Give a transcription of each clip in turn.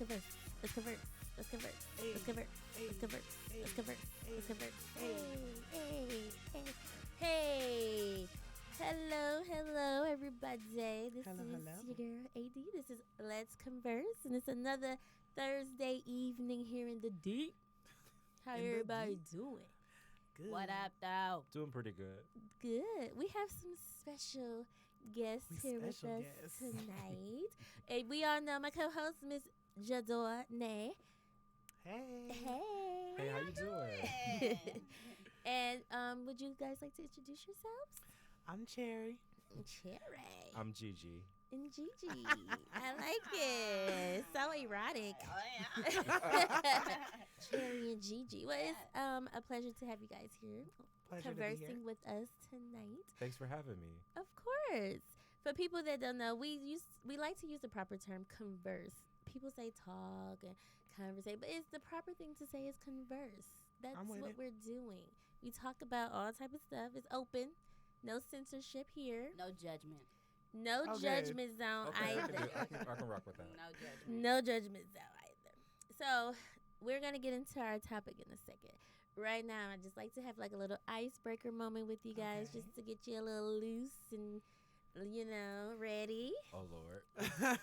converse. Let's converse. Let's converse. Let's converse. Let's converse. Let's converse. Let's converse. Hey. Hello, everybody. This is your girl, AD. This is Let's Converse, and it's another Thursday evening here in the deep. How everybody doing? Good. What up, though? Doing pretty good. Good. We have some special guests here with us tonight. And we all know my co-host, Miss Jador Nay. Hey, how you doing? And would you guys like to introduce yourselves? I'm Cherry. Cherry. I'm Gigi. And Gigi. I like it. So erotic. Oh, yeah. Cherry and Gigi. Well, it's a pleasure to have you guys here. Pleasure conversing to be here. with us tonight. Thanks for having me. Of course. For people that don't know, we like to use the proper term converse. People say talk and conversate, but it's the proper thing to say is converse. That's what we're doing. We talk about all type of stuff. It's open. No censorship here. No judgment. No judgment zone either. I can rock with that. No judgment. No judgment zone either. So we're going to get into our topic in a second. Right now, I'd just like to have like a little icebreaker moment with you guys just to get you a little loose and, you know, ready. Oh, Lord. So,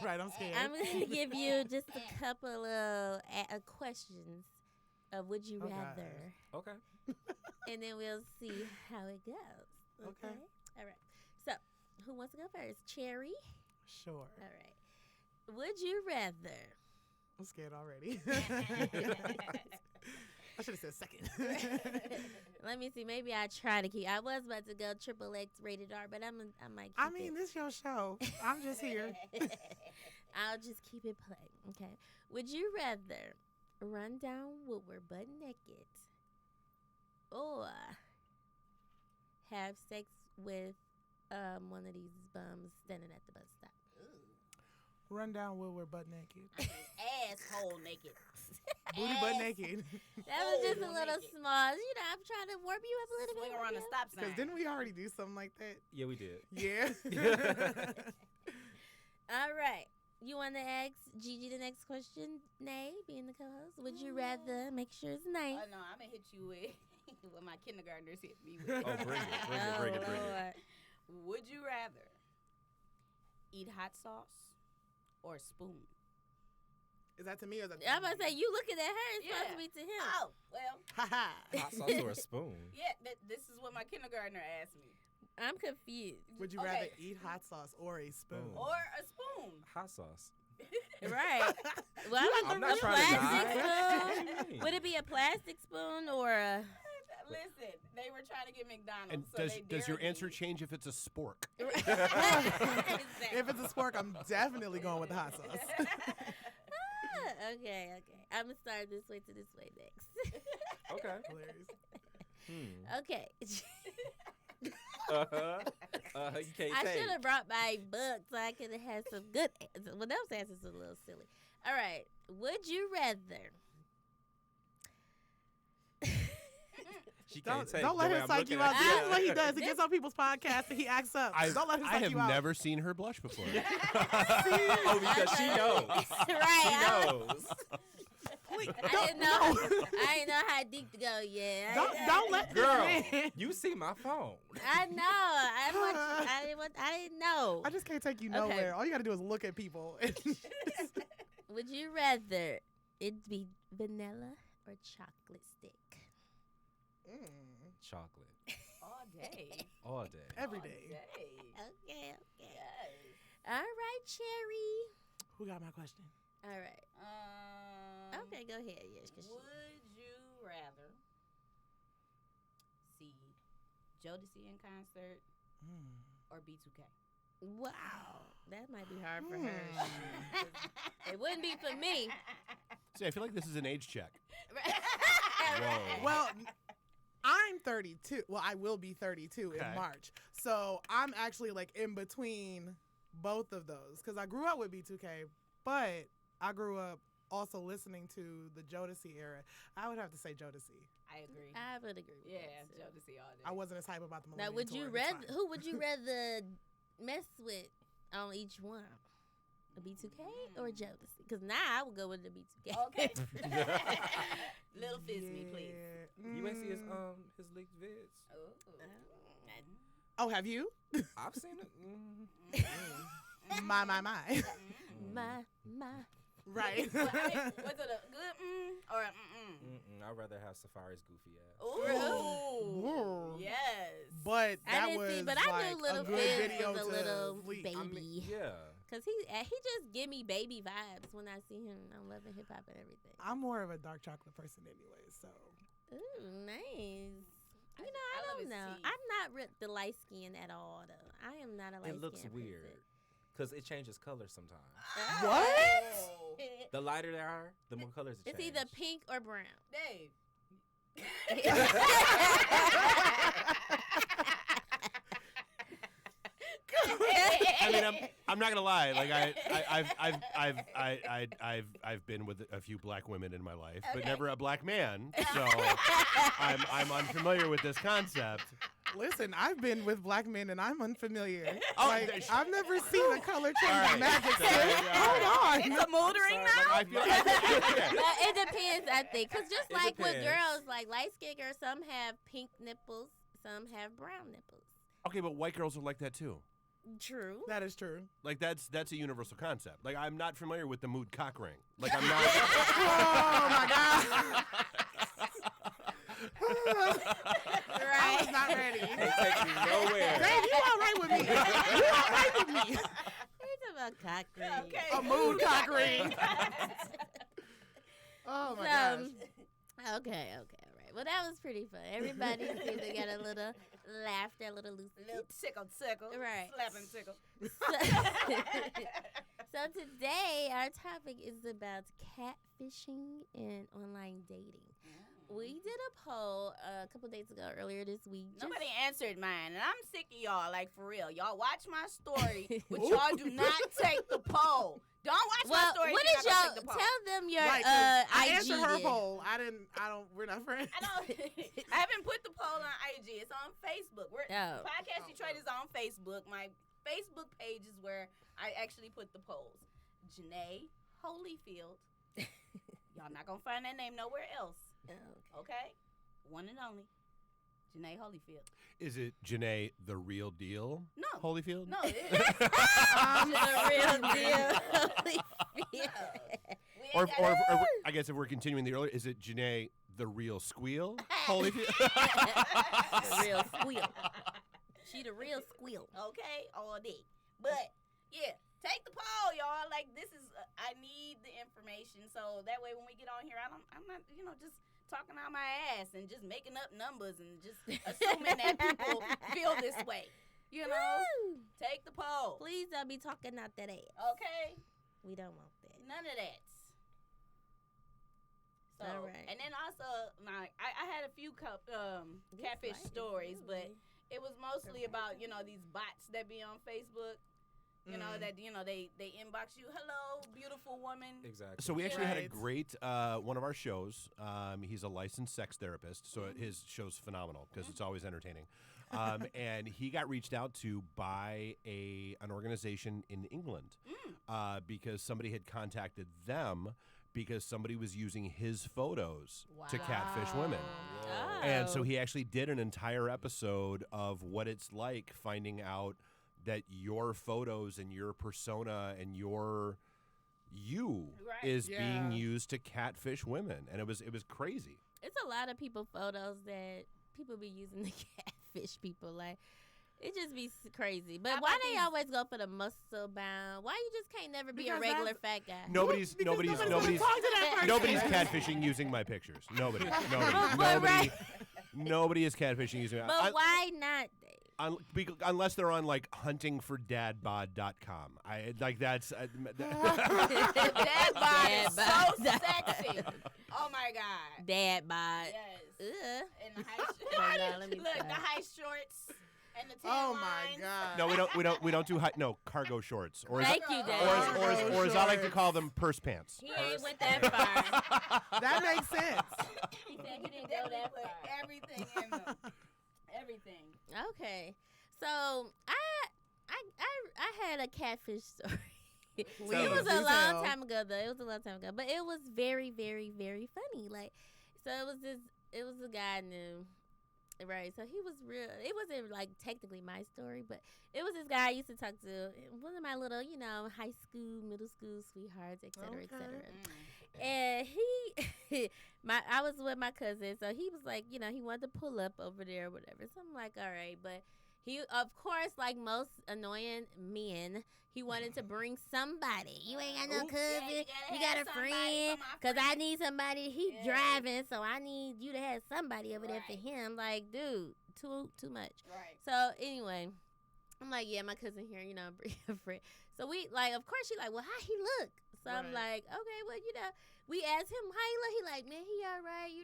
Right, I'm scared. I'm going to give you just a couple of questions of would you rather. Okay. And then we'll see how it goes. Okay? All right. So, who wants to go first? Cherry? Sure. All right. Would you rather? I'm scared already. I should have said second. Let me see. Maybe I try to keep. I was about to go XXX rated R, but I might keep this your show. I'm just here. I'll just keep it playing. Okay. Would you rather run down Woodward butt naked or have sex with one of these bums standing at the bus stop? Run down Woodward butt naked. Asshole naked. Booty butt naked. That was just a little small. You know, I'm trying to warm you up a little Swing bit. around the stop sign. Because didn't we already do something like that? Yeah, we did. Yeah. All right. You want to ask Gigi the next question, Nay, being the co-host? Would you rather make sure it's nice? Oh, no, I'm going to hit you with what my kindergartners hit me with. Oh, bring it. Would you rather eat hot sauce or a spoon? Is that to me or is that to I'm about to say, you looking at her. It's supposed to be to him. Oh, well. Hot sauce or a spoon? Yeah, this is what my kindergartner asked me. I'm confused. Would you rather eat hot sauce or a spoon? Or a spoon. Hot sauce. Right. Well, I'm not a trying to plastic die. spoon. Would it be a plastic spoon or a... Listen, they were trying to get McDonald's. And so does your answer change if it's a spork? Exactly. If it's a spork, I'm definitely going with the hot sauce. Okay. I'm going to start this way to this way next. Okay. Hilarious. Okay. You can't I take. should have brought my book so I could have had some good answers. Well, those answers are a little silly. All right. Would you rather... She can't take. Don't let him psych you out. This is what he does. He gets on people's podcasts and he acts up. Don't let him I psych you out. have never seen her blush before. Oh, because she knows. Right. She knows. I didn't know how deep to go yet. Don't let Girl, you see my phone. I know. I didn't know. I just can't take you nowhere. All you got to do is look at people. Would you rather it be vanilla or chocolate stick? Chocolate. All day. All day. Every All day. day. Okay. Yes. All right, Cherry. Who got my question? All right. Okay, go ahead. Yes. Would you rather see Jodeci in concert or B2K? Wow. That might be hard for her. It wouldn't be for me. See, I feel like this is an age check. Whoa. Well, I'm 32. Well, I will be 32 in March. So I'm actually like in between both of those because I grew up with B2K, but I grew up also listening to the Jodeci era. I would have to say Jodeci. I agree. I would agree with Yeah, that. Jodeci all day. I wasn't as hype about the Now, Millennium would Tour you at the rather? time. Who would you rather mess with on each one? A B2K or Jodeci? Because now I would go with the B2K. Okay. Little fizz me, please. You ain't see his leaked vids. Oh, have you? I've seen it. My. My. Right. Was it a good or a I'd rather have Safari's goofy ass. Ooh. Yes. But I that didn't was see, but I like knew Little a good Fizz video was a to little leak. baby. Yeah. Cause he just give me baby vibes when I see him on Love and Hip Hop and everything. I'm more of a dark chocolate person anyway, so. Ooh, nice. I I don't love his know. teeth. I'm not the light skin at all, though. I am not a light skin. It looks weird because it changes color sometimes. What? The lighter they are, the more colors it It's changes. either pink or brown. Dave. I mean, I'm not gonna lie. Like I've been with a few black women in my life, but never a black man. So I'm unfamiliar with this concept. Listen, I've been with black men and I'm unfamiliar. Oh, I've never seen a color change All right. magic. So, Hold on. It's a mood ring now. I feel But it depends, I think. Because just It like with depends. girls, like light skin girls, some have pink nipples, some have brown nipples. okay, but white girls are like that too. True. That is true. Like that's a universal concept. Like I'm not familiar with the mood cock ring. Like I'm not. Oh my God. I Right. was not ready. It takes me nowhere. Dave, you all right with me? You all right with me? It's about cock ring. Okay. A mood cock ring. Oh my gosh. Okay, all right. Well, that was pretty fun. Everybody seemed to get a little laughter, a little loose. Little tickle. Right. Slap and tickle. So today our topic is about catfishing and online dating. We did a poll a couple days ago, earlier this week. Nobody answered mine, and I'm sick of y'all. Like, for real. Y'all watch my story, but y'all do not take the poll. Don't watch my story. What if is you're not y'all? gonna take the poll. Tell them your Right, 'cause I IG. answered her then. poll. We're not friends. I haven't put the poll on IG. It's on Facebook. Podcast Detroit is on Facebook. My Facebook page is where I actually put the polls. Janae Holyfield. Y'all not gonna find that name nowhere else. Okay? One and only. Janae Holyfield. Is it Janae the real deal? No. Holyfield? No, it is. The real deal. Or I guess if we're continuing the earlier, is it Janae the real squeal? Holyfield? The real squeal. She the real squeal. Okay, all day. But yeah, take the poll, y'all. Like this is, I need the information so that way when we get on here, I'm not, just talking out my ass and just making up numbers and just assuming that people feel this way. Woo! Take the poll. Please don't be talking out that ass. Okay, We don't want that. none of that. So, All right. and then also, like, I had a few catfish stories, but it was mostly about these bots that be on Facebook. That they inbox you. Hello, beautiful woman. Exactly. So we actually had a Right. great one of our shows. He's a licensed sex therapist, so his show's phenomenal because it's always entertaining. And he got reached out to by an organization in England because somebody had contacted them because somebody was using his photos to catfish women. Oh. And so he actually did an entire episode of what it's like finding out that your photos and your persona and you Right. is Yeah. being used to catfish women, and it was crazy. It's a lot of people photos that people be using to catfish people. Like, it just be crazy. But How why about they these- always go for the muscle bound? Why you just can't never be a Because regular that's- fat guy? Nobody's Because nobody's gonna nobody's talk to that person. nobody's catfishing using my pictures. Nobody But right. nobody is catfishing using. But why not? Unless they're on like huntingfordadbod.com. I like that's. That bod is so Dad bod. sexy. Oh my god. Dad bod. Yes. Ugh. And the high Hold on, let me look, stop. the high shorts and the tan Oh my lines. God. No, we don't do cargo shorts or Thank you, or Dad. or as I like to call them purse pants. He ain't went that far. That makes sense. He said he didn't They go put that far. everything in them. Everything. Okay, so I had a catfish story. It was a long time ago, though. It was a long time ago. But it was very, very, very funny. Like, so it was a guy I knew. Right, so he was real. It wasn't like technically my story, but it was this guy I used to talk to. One of my little, high school, middle school sweethearts, et cetera, et cetera. And I was with my cousin, so he was like, he wanted to pull up over there or whatever. So I'm like, all right, but he, of course, like most annoying men, he wanted to bring somebody. You ain't got no cousin. You got a friend. Because I need somebody. He driving, so I need you to have somebody over there for him. Like, dude, too much. Right. So, anyway, I'm like, yeah, my cousin here, bring a friend. So, we, like, of course, she like, well, how he look? So, I'm like, okay, well, we asked him how he look. He like, man, he all right, he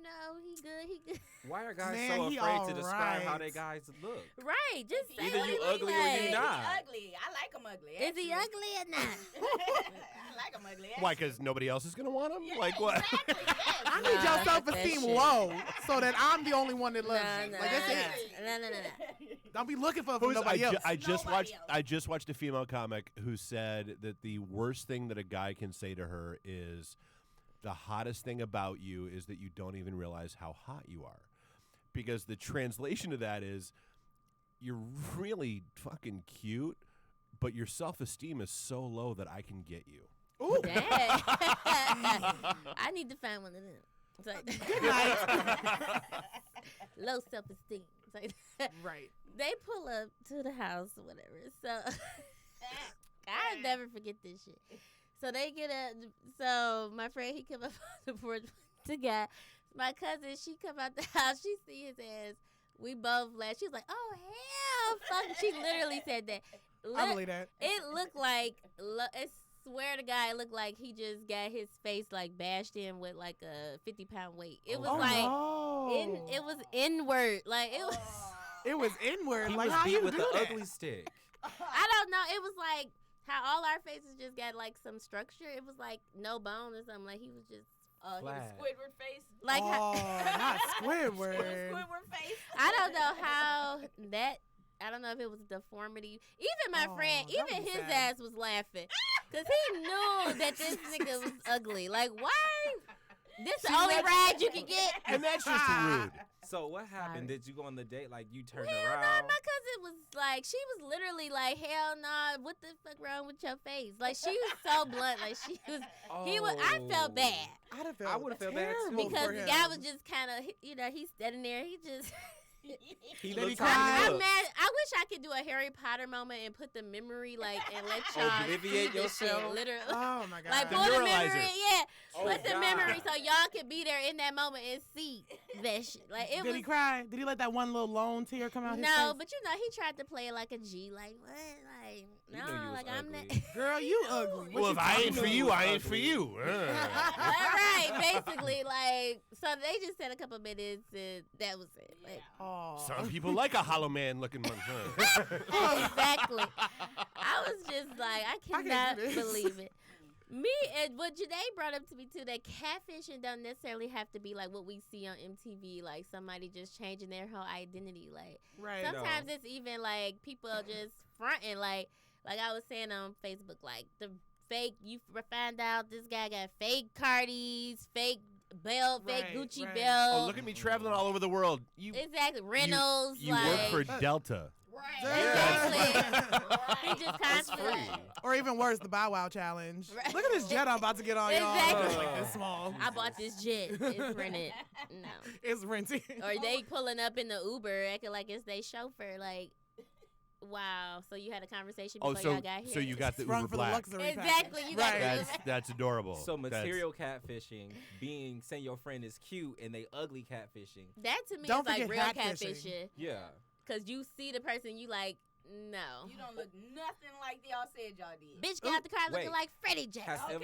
good. Why are guys so afraid to describe how they guys look? Right, just say either you ugly or you not. He's ugly. I like him ugly. Is he ugly or not? I like him ugly. Actually. Why? Because nobody else is gonna want him? Yeah, like what? Exactly, yes. I need your self-esteem low so that I'm the only one that loves you. No, Like, that's it. No. Don't be looking for nobody else. I just watched a female comic who said that the worst thing that a guy can say to her is, the hottest thing about you is that you don't even realize how hot you are. Because the translation of that is, you're really fucking cute, but your self-esteem is so low that I can get you. Ooh. Dang. I need to find one of them. It's like, Good night. low self-esteem. It's like, Right. they pull up to the house or whatever. So I'll never forget this shit. So they get up. So my friend, he come up on the porch with the guy. My cousin, she come out the house. She see his ass. We both laughed. She was like, oh, hell fuck. She literally said that. I believe that. It looked like, I swear to God, it looked like he just got his face like bashed in with like a 50-pound weight. It was it was inward. Like it was. It was inward. He like was how beat you with do the that? ugly stick. I don't know. It was like how all our faces just got like some structure. It was like no bone or something. Like he was just. He was Squidward face. Like not Squidward. Squidward face. I don't know how that. I don't know if it was deformity. Even my friend, even his ass was laughing because he knew that this nigga was ugly. Like, why? This the only ride you can get. And that's just rude. So what happened? Did you go on the date? Like you turned Hell around? no, my cousin was like, she was literally like, hell no, what the fuck wrong with your face? Like she was so blunt. Like she was, he was. I felt bad. I would have felt bad too. Because the guy was just kind of, he's standing there. He just. He Did he looked cry? how he I'm looked. mad. I wish I could do a Harry Potter moment and put the memory and let y'all Obliviate see this shit, yourself? literally. Oh my God. Like The pull the neuralizer. memory, Oh, put the God. memory so y'all can be there in that moment and see that shit. Like it Did was. he cry? Did he let that one little lone tear come out his No, face? but he tried to play it like a G. Like what? Like You no, knew you was like I'm ugly. not. Girl, you ugly. Well, if I ain't for you, I ain't for you. All right, basically, like so they just said a couple minutes and that was it. Like Some people like a hollow man looking one. exactly. I was just like, I can't cannot do this. believe it. Me and what Janae brought up to me too, that catfishing don't necessarily have to be like what we see on MTV, like somebody just changing their whole identity. Like Right. sometimes it's even like people just fronting, like I was saying on Facebook, like the fake. You find out this guy got fake Cardis, fake belt, fake Right, Gucci right. belt. Oh, look at me traveling all over the world. You Exactly, Reynolds. you like, work for Delta. Exactly. He Yes. just constantly. Or even worse, the Bow Wow challenge. Right. Look at this jet I'm about to get on, y'all. Exactly. It's like this small. I bought this jet. It's rented. No. It's rented. Or they pulling up in the Uber acting like it's their chauffeur. Like, wow. So you had a conversation before y'all got here. so you got the Sprung Uber for Black. the luxury Exactly. package. You got Right. That's adorable. So That's- material catfishing, saying your friend is cute and they ugly catfishing. That to me Don't is like forget real catfishing. catfishing. Yeah. Because you see the person, you like, no. You don't look nothing like y'all said y'all did. Bitch, get out the car looking Wait. like Freddie Has Jackson.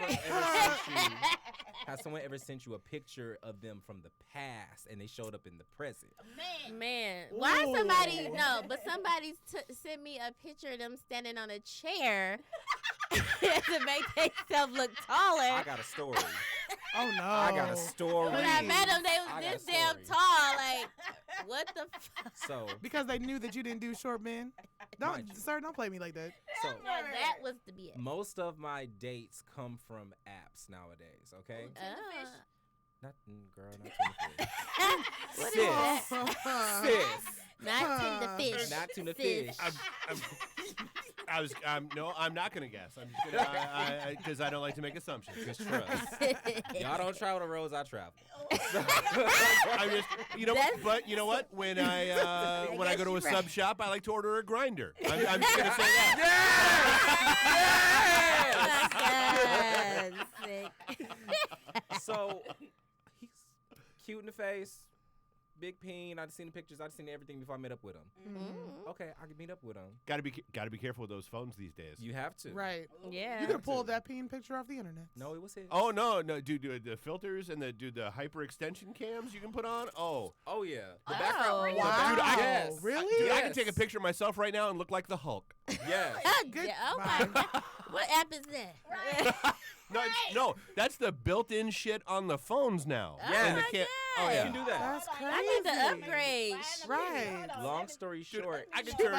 has someone ever sent you a picture of them from the past and they showed up in the present? Man, why Ooh. somebody, no, but somebody sent me a picture of them standing on a chair to make themselves look taller. I got a story. Oh, no. I got a story. When I met them, they I was got this a damn story. tall. Like, What the fuck? So Because they knew that you didn't do short men. Mind you. Sir, don't play me like that. so Yeah, that was the BS. most of my dates come from apps nowadays. Okay. Not girl, not Tuna Fish. What is Sis. that? Sis. Not tuna fish. Not Tuna Sis. Fish. No, I'm not gonna guess. I'm just gonna because I don't like to make assumptions. Just trust. Y'all don't travel the roads I travel. I'm just, but you know what? When I go to a sub shop, I like to order a grinder. I'm just gonna say that. Yes. Sick. So he's cute in the face, big peen. I'd seen the pictures. I'd seen everything before I met up with him. Mm-hmm. Okay, I can meet up with him. Gotta be careful with those phones these days. You have to. Right. Yeah. You could have pulled that peen picture off the internet. No, it was his. Oh no, dude, the filters and the hyper extension cams you can put on. Oh yeah. The Oh, background. wow. Dude, Yes. Really? Dude, I Yes. can take a picture of myself right now and look like the Hulk. Yes. Good. Yeah, oh my God. What app is that? No, that's the built-in shit on the phones now. Oh Yeah. And the my ca- God. Oh yeah. You can do that. That's crazy. I need to upgrade. Right. Long story short, I can turn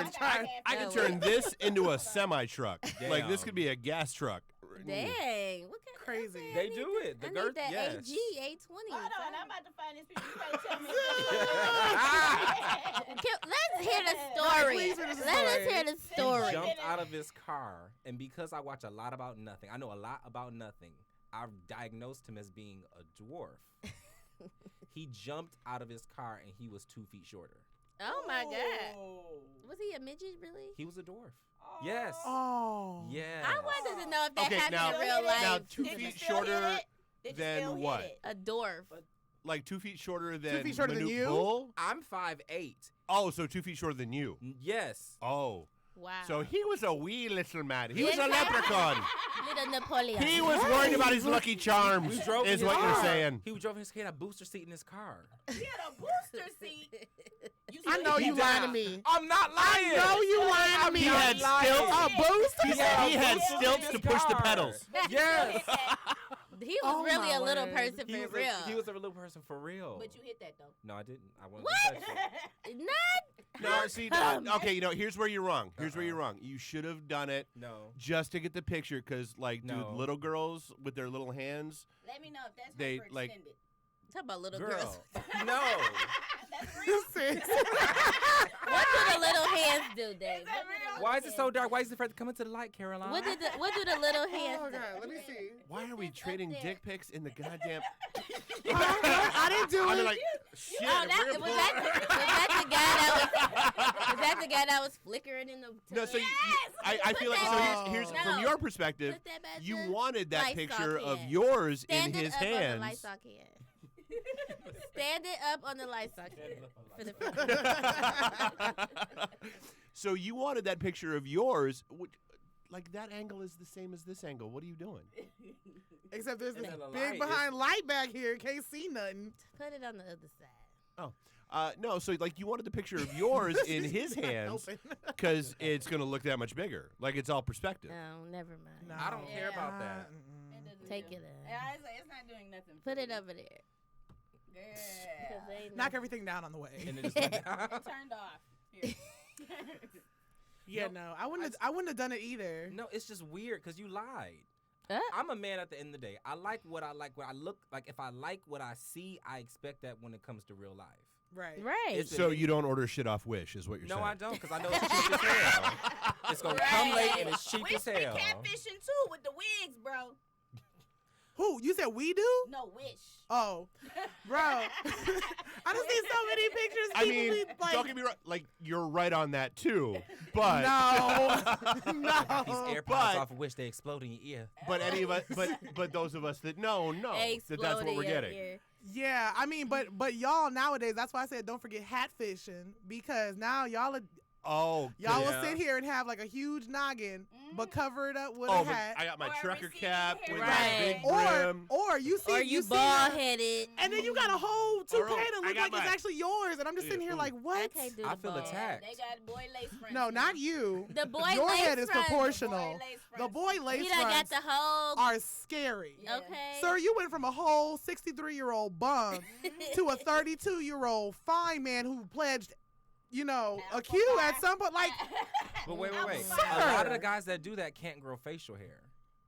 I can turn this into a semi truck. Like this could be a gas truck. Dang. What kind Crazy. Okay, They I need do that- it. The I girth- need that yes. AG 820. Hold on, I'm about to find this picture. You can't tell me. Let's hear the story. Please hear the Let us story. hear the he story. jumped out of his car, and because I watch a lot about nothing, I know a lot about nothing. I've diagnosed him as being a dwarf. He jumped out of his car, and he was 2 feet shorter. Oh my God. Was he a midget really? He was a dwarf. Yes. Oh. Yeah. I wanted to know if that Okay, happened now- in real life. now 2 Did you feet still shorter hit it? Did you than still hit what? it? A dwarf. Like 2 feet shorter than feet shorter than Manute you? Bull? I'm 5'8". Oh, so 2 feet shorter than you. Yes. Oh. Wow. So he was a wee little man. He was Yes, a leprechaun. Little Napoleon. He was worried about his Lucky Charms, We drove is in what his you're car. saying. He drove his kid a booster seat in his car. He had a booster seat. I know you lying to me. I'm not lying. No, you lying to me. He had stilts. A boost? He had stilts to push the pedals. Yes. He was Oh, really my a little word. person He for was real. he was a little person for real. But you hit that though. No, I didn't. I wasn't What? gonna touch it. Not. No, see, okay, here's where you're wrong. Here's where you're wrong. You should have done it No. just to get the picture, because, like, dude, No. little girls with their little hands. Let me know if that's They, hyper like- extended. Talk about little Girl. girls. No. That's real. Sis. What do the little hands do, Dave? that real? Why is it so dark? Why is it afraid to come into the light, Caroline? What do the little hands Oh, do? God. Let me see. Why are we trading there. dick pics in the goddamn? I didn't do I'm it. like, shit. Oh, if we're was gonna that the guy that was flickering in the No, so tub? I feel like so that here's back. from No. your perspective, Put that back you to wanted that Lysol picture of can. yours Stand in it his up on the hands. Lysol can. Stand it up on the Lysol can for the So you wanted that picture of yours, which, like that angle is the same as this angle. What are you doing? Except there's this And the big light behind light back here. Can't see nothing. Put it on the other side. No, so like you wanted the picture of yours in his hands Open. because it's gonna look that much bigger. Like it's all perspective. No, never mind. No. I don't care about that. It doesn't Take do- it out. Yeah, it's not doing nothing. Put for it me. over there. 'Cause Yeah. ain't Knock no- everything down on the way. And it just went down. It turned off. Here. Yeah, no, I wouldn't have done it either. No, it's just weird because you lied. Huh? I'm a man at the end of the day. I like what I like. What I look like. If I like what I see, I expect that when it comes to real life. Right. Right. It's- So you don't order shit off Wish, is what you're No, saying? I don't, because I know it's cheap as hell. It's gonna come late and it's cheap We as be hell. catfishing too with the wigs, bro. Who? You said we do? No, Wish. Oh, bro. I done seen so many pictures. I people mean, be like, don't get me wrong. Like you're right on that too, but no, These no. AirPods but- off of which they explode in your ear. but any of us, but those of us that know that that's what Exploding we're your getting. ear. Yeah, I mean, but y'all nowadays, that's why I said don't forget hat fishing, because now y'all Oh, will Yeah. sit here and have like a huge noggin, but cover it up with oh, a but hat. I got my Or a trucker receding cap with hairline. that big Right. Or brim. or you bald headed, and then you got a whole toupee that looks like it's actually yours, and I'm just sitting here like, what? I can't do the feel bald. attacked. They got boy lace fronts. No, not you. The boy Your lace head is fronts. proportional. The boy lace He done got fronts the whole. are scary. Yeah. Okay. Sir, you went from a whole 63-year-old bum to a 32-year-old fine man who pledged, a Q at some point. Like, But wait. Sir. A lot of the guys that do that can't grow facial hair.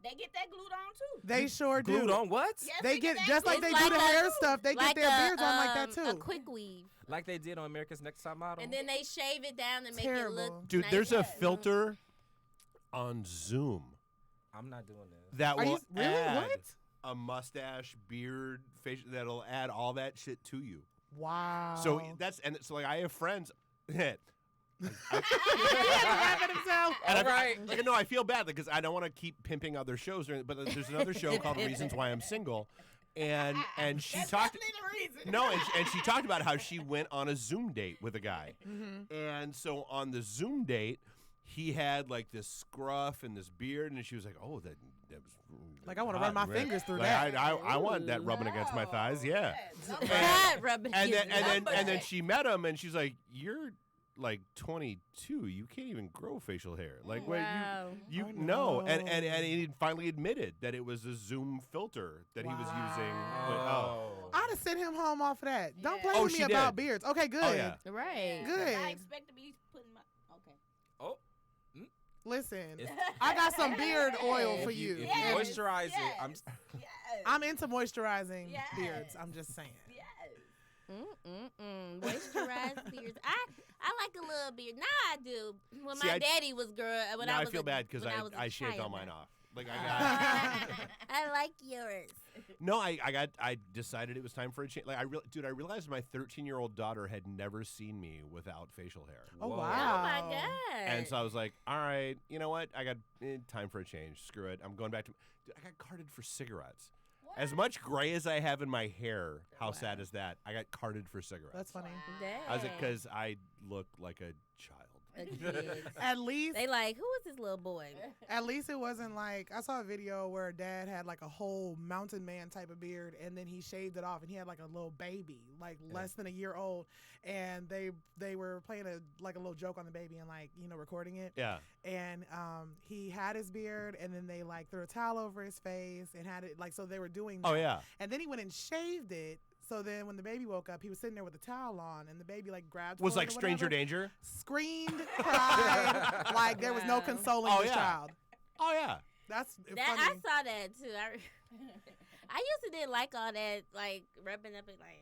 They get that glued on too. they sure do. Glued on what? Yes, They get that just like glue. they It's do the like hair a- stuff. They like get their beards on like that A too. quick weave, Like they did on America's Next Top Model. and then they shave it down and make Terrible. it look. Dude, nice. there's a filter on Zoom I'm not doing this. that Are will you really? add What? a mustache, beard, facial, that'll add all that shit to you. Wow. So so like I have friends. All right. Like, no, I feel bad because I don't want to keep pimping other shows. But there's another show called Reasons Why I'm Single, and she talked. Definitely the reason. No, and she talked about how she went on a Zoom date with a guy, and so on the Zoom date, he had like this scruff and this beard, and she was like, "Oh, that was Like, I wanna hot, run my right?" fingers through Like, that. I want that rubbing against my thighs. Yeah. Rubbing And his then numbers. she met him, and she's like, "You're like 22. You can't even grow facial hair. Like, what Wow. you Oh, no." no. And he finally admitted that it was a Zoom filter that he was using. Oh. I'd have sent him home off of that. Don't play Oh, with me she about did. beards. Okay, good. Oh, yeah. Right. Good. I expect to be putting my. Okay. Oh. Listen, It's- I got some beard oil for If you. If you Yes, moisturize yes. it, Yes. I'm into moisturizing Yes. beards. I'm just saying. Yes. Moisturized beards. I like a little beard. Now I do. When See, my daddy was when now I I was feel a- bad because when was a I shaved all child. mine off. Like I got. I like yours. No, I decided it was time for a change. Like I realized my 13-year-old daughter had never seen me without facial hair. Oh, Whoa. wow. Oh my god. And so I was like, all right, you know what? I got time for a change. Screw it. I'm going back to. Dude, I got carded for cigarettes. As much gray as I have in my hair, how sad is that? I got carded for cigarettes. That's funny. I was like, because I look like a child. A kid. At least, They like, who is this little boy? at least it wasn't like I saw a video where a dad had like a whole mountain man type of beard, and then he shaved it off, and he had like a little baby, like less than a year old, and they were playing a little joke on the baby and like recording it. Yeah. And he had his beard, and then they like threw a towel over his face and had it like so they were doing that. Oh yeah. And then he went and shaved it. So then when the baby woke up, he was sitting there with a towel on, and the baby like grabbed Was for it like or Stranger whatever, Danger. screamed, cried, like there was no consoling Oh, this yeah. child. Oh yeah. That's That funny. I saw that too. I used to didn't like all that, like rubbing up and like,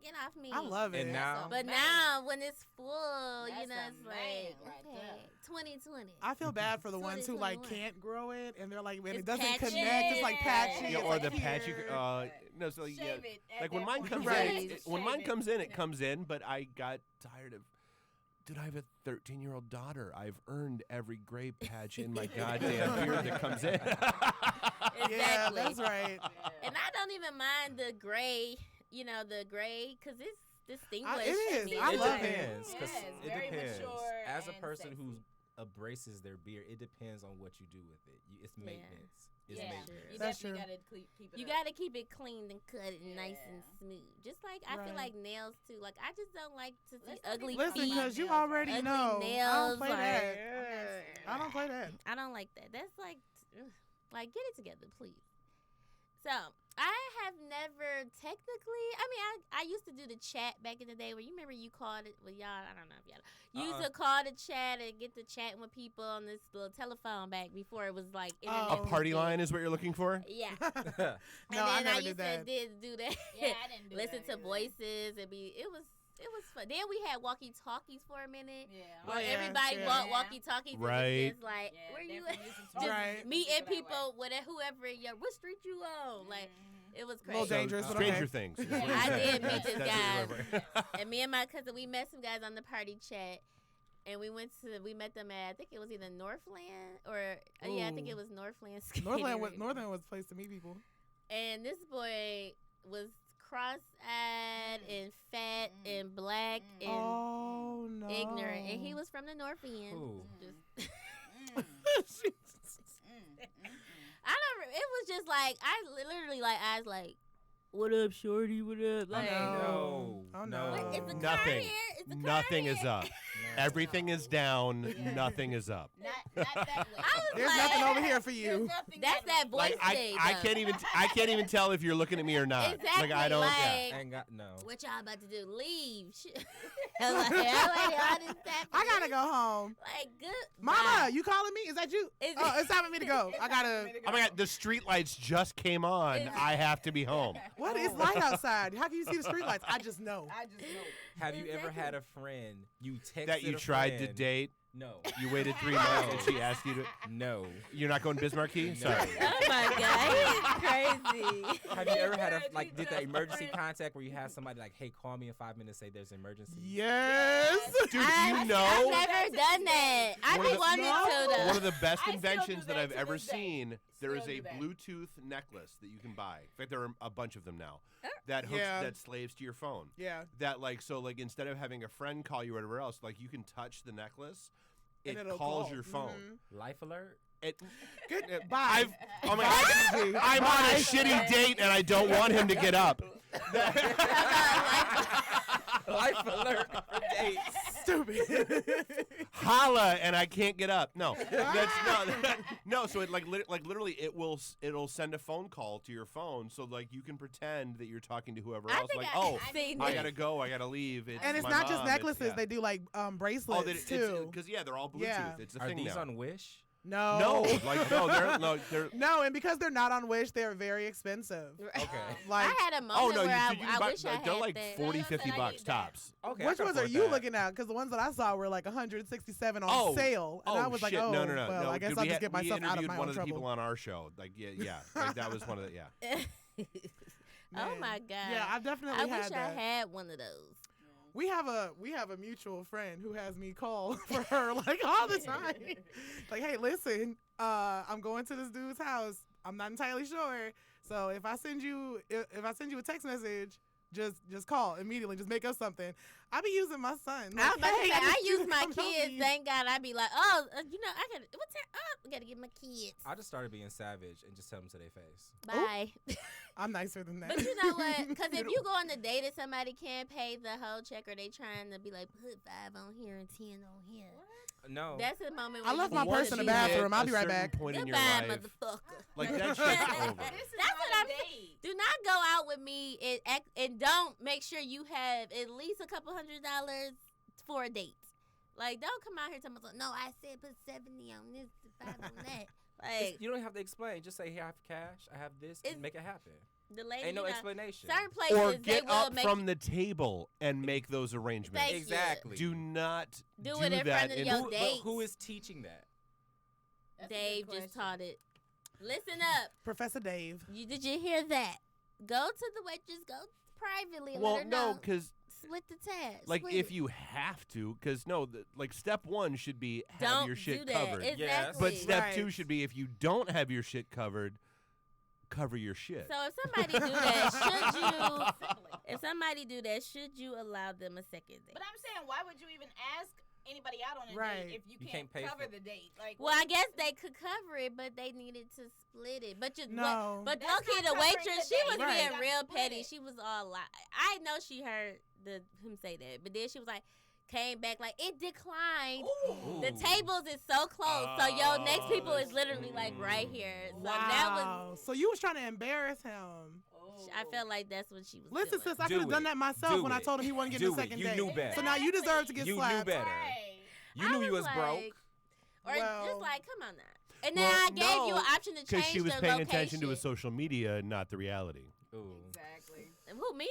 get off me. I love it. And now, But now when it's full, That's it's a like, man right okay, there. 2020. I feel bad for the ones who like 2021. can't grow it, and they're like, when It's it doesn't patchy. connect, it's like patchy. Yeah, it's or like the patchy. here. No, so yeah. Shave it at Like when that mine point. comes Right. in, when Shave mine it. comes in, it comes in. But I got tired of. Dude, I have a 13-year-old daughter. I've earned every gray patch in my goddamn beard that comes in. Exactly. Yeah, that's right. And I don't even mind the gray, because it's distinguished. it is. to me. I it love it. depends. 'Cause Yes, it very depends. mature As a and person sexy. who abrases their beard, it depends on what you do with it. It's maintenance. It's Yeah, maintenance. you That's definitely true. gotta keep it. You up. got to keep it clean and cut it nice and Yeah. smooth. Just like I feel Right. like nails too. Like I just don't like to see Let's not ugly get Listen, feet. because you Nails, already ugly know. I nails. don't play like, that. I don't play that. I don't like that. That's like get it together, please. So I have never technically. I mean, I used to do the chat back in the day where you remember you called it. Well, y'all, I don't know if y'all. You used to call the chat and get to chatting with people on this little telephone back before it was like Oh. A internet party big. line is what you're looking for. Yeah. No, And I then never used did that. to do that. Yeah, I didn't do Listen that to either. voices and it was fun. Then we had walkie talkies for a minute. Yeah. Oh, Where yeah, everybody yeah. bought walkie talkies. Right. Just like Yeah, where you definitely at? used to Just talk Right. to meeting that way. people with whoever what street you on. Like it was A little crazy. dangerous, but Stranger okay. Things. is Yeah. what you're I saying. did meet this That's guy. what you're And me and my cousin, we met some guys on the party chat. And we met them at, I think it was either Northland or, I think Ooh. it was Northland. Skating Northland was Rink. a place to meet people. And this boy was cross-eyed and fat and black and Oh no. ignorant. And he was from the North End. Who? Just, Mm, mm, mm. I don't. it was just like I literally like I was like, "What up, shorty? What up?" Like, no. Is the car Nothing. here? Is the car Nothing here? is up. Everything is down. Nothing is up. Not that way. There's like, nothing over here for you. That's that voice Like thing. I though. can't even tell if you're looking at me or not. Exactly. Like I don't. Like, Ain't got no. what y'all about to do? Leave. I I gotta go home. Like, good. Mama, Bye. you calling me? Is that you? Is Oh, it's time for me to go. I gotta. Oh my God! The street lights just came on. I have to be home. What is light outside? How can you see the street lights? I just know. Have you ever had a friend you texted That you a tried to friend- date. No. You waited 3 months and she asked you to. No. You're not going Bismarck Key? No. Sorry. Oh my God, he's crazy. Have you ever had did the emergency contact where you have somebody like, hey, call me in 5 minutes, say there's an emergency? Yes. Dude, I've never done that. I One of be the- wanting to though. One of the best I still do inventions that that I've to ever this day. seen. There is Still a do that. Bluetooth necklace that you can buy. In fact, there are a bunch of them now. That hooks Yeah. that slaves to your phone. Yeah. That instead of having a friend call you or whatever else, like you can touch the necklace. And It it'll calls call. your phone. Mhm. Life alert? It, Good. Bye. oh my God, I'm on a shitty date and I don't want him to get up. Life alert for dates. Stupid. Holla and I can't get up. No, that's no. So it literally it'll send a phone call to your phone, so like you can pretend that you're talking to whoever else. Like, seen I this. gotta go, I gotta leave. And it's my not just mom, necklaces. yeah. They do like bracelets too. Because they're all Bluetooth. Yeah. It's a Are thing these now. on Wish? No. They're No, and because they're not on Wish, they're very expensive. Okay. Like, I had a moment oh no, where you can I buy, wish I had they're like that. 40, No, 50 I bucks need that. tops. Okay. which ones are you looking at? Because the ones that I saw were like 167 on Oh. sale, and I was like, shit. oh, no. well, I guess Dude, I'll we just get we myself out of interviewed my one own of the people trouble. on our show. Like, yeah. Like, that was one of the, yeah. Oh Man. my God. Yeah, I've definitely I had wish that. I had one of those. We have a mutual friend who has me call for her like all the time. Like, hey, listen, I'm going to this dude's house. I'm not entirely sure. So if I send you a text message, just call immediately. Just make up something. I be using my son. Like, I was about to hey, say, I I need you use to my come help kids. me. Thank God. I be like, oh, I gotta get my kids. I just started being savage and just tell them to their face. Bye. I'm nicer than that. But you know what? Because if you go on a date and somebody can't pay the whole check, or they trying to be like, put 5 on here and 10 on here. No. That's the moment I when left you my need purse to in the be bathroom. like, I'll be right back. Point in your goodbye, life, motherfucker. like that shit's over. That's what I'm saying. Do not go out with me and don't make sure you have at least a couple $100 for a date. Like, don't come out here telling me, no, I said put 70 on this, 5 on that. Like, You don't have to explain. Just say, here, I have cash. I have this. And make it happen. the lady, Ain't no you know, explanation. certain places, Or they get will up make from the table and make those arrangements. Thank you. Exactly. Do not Do do it in that. front of your But dates. who is teaching that? Dave just taught it. Listen up. Professor Dave. Did you hear that? Go to the waitress. Go privately and Well, let her no, know. because Split the tab. like Split if it. you have to, because like step one should be have don't your shit do that. covered. Exactly. Yes. But step two Right. should be if you don't have your shit covered, cover your shit. So if somebody do that, should you allow them a second date? But I'm saying, why would you even ask anybody out on a Right. date if you You can't can't pay cover for the date? Like, Well, I guess they could cover it, but they needed to split it. But just No. but That's okay, not the covering waitress, the she date. was Right. being You real gotta split petty. it. She was all like, I know she heard him say that, but then she was like, came back like it declined. Ooh. The tables is so close, so your next people is literally like right here. So that was. Wow. So you was trying to embarrass him. I felt like that's what she was. Listen, doing. sis, I Do could have done it. that myself Do when I it. told him he wasn't getting Do a it. second You date. knew better. So now you deserve to get You slapped. knew better. Right. You knew I you was broke. like- Or Well- just like, come on now. And then Well, I gave you an option to change because she was the paying location. attention to his social media, not the reality. Ooh. Exactly. Who, me?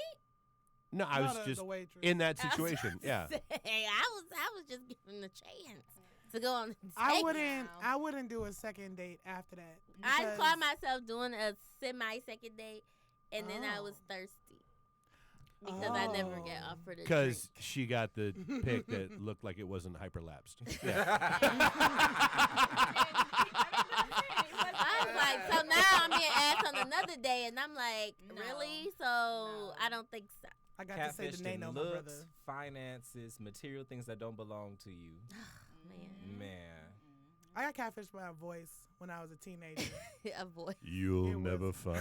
No, I No, was the just waitress. in that I was situation. just Yeah. saying, I was just giving him a chance to go on. I date. wouldn't do a second date after that. I because- caught myself doing a semi-second date, and then I was Oh. thirsty because I never get Oh. offered a drink. Because she got the pic that looked like it wasn't hyperlapsed. I was like, so now I'm being asked on another day, and I'm like, No. really? So No. I don't think so. I got to say the Catfished name in of my looks, brother. finances, material things that don't belong to you. Man. Man. I got catfished by a voice when I was a teenager. A voice. You'll never find.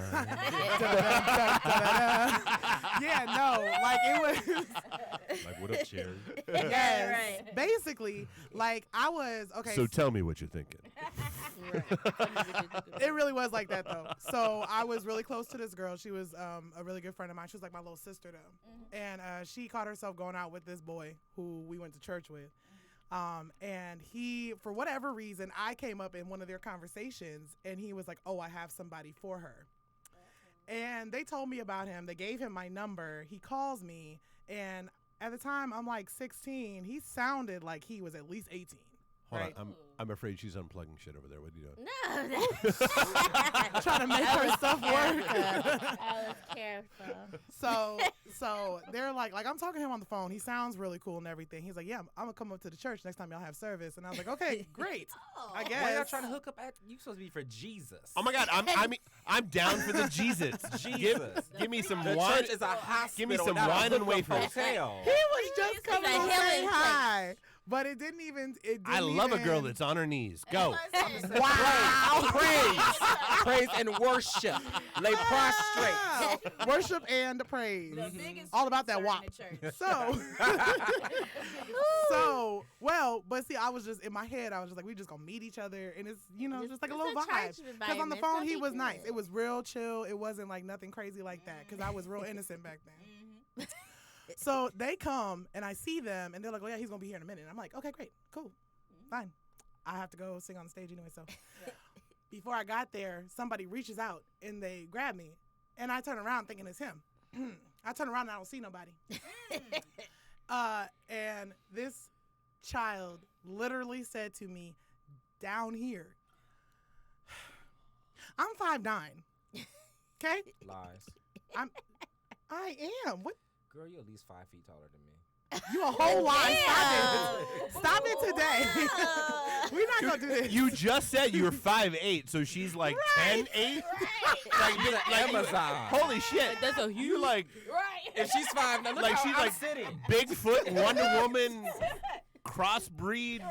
Yeah, no, like it was. Like, what up, Cherry? Yes, Right. basically, like I was okay. So tell me what you're thinking. It really was like that though. So I was really close to this girl. She was a really good friend of mine. She was like my little sister though, and she caught herself going out with this boy who we went to church with. And he, for whatever reason, I came up in one of their conversations and he was like, oh, I have somebody for her. And they told me about him. They gave him my number. He calls me. And at the time, I'm like 16. He sounded like he was at least 18. Hold right? on, I'm afraid she's unplugging shit over there. What are you doing? No. Trying to make her stuff work. I was careful. So they're like I'm talking to him on the phone. He sounds really cool and everything. He's like, yeah, I'm gonna come up to the church next time y'all have service. And I was like, okay, great. I guess. Why y'all trying to hook up at? You supposed to be for Jesus. Oh my God, I'm down for the Jesus. Give me some The wine. church is a hospital. Give me some not a wine and hookup wafers. hotel. He was just coming a to say healing hi. But it didn't even. I love a girl that's on her knees. Go. Wow. Praise and worship. Lay prostrate. Wow. Worship and praise. The biggest All about that concern WAP. in the church. But see, I was just in my head. I was just like, we just gonna meet each other, and it's just like a It's little a vibe. church Because on the environment, phone so he be was nice. good. It was real chill. It wasn't like nothing crazy like that. Because I was real innocent back then. So they come and I see them and they're like, oh yeah, he's gonna be here in a minute. And I'm like, okay, great, cool, fine. I have to go sing on the stage anyway. So before I got there, somebody reaches out and they grab me, and I turn around thinking it's him. I turn around and I don't see nobody. And this child literally said to me, down here, I'm 5'9". Okay, Lies. I am. What? Girl, you're at least 5 feet taller than me. You a whole lot. Damn. Stop it today. We're not gonna do this. You just said you were 5'8", so she's like 10'8". Like Amazon. Holy shit. That's a You like Right. If she's 5, now look Like how she's I'm like sitting. Bigfoot, Wonder Woman, crossbreed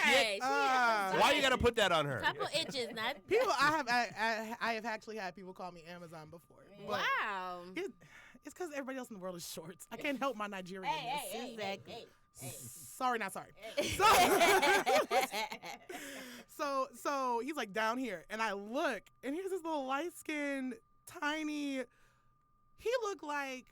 shit. Why you gotta put that on her? Couple inches, not People, I have actually had people call me Amazon before. But wow. It's because everybody else in the world is shorts. I can't help my Nigerianness. Exactly. Sorry, not sorry. So he's like down here, and I look, and here's this little light-skinned, tiny. He looked like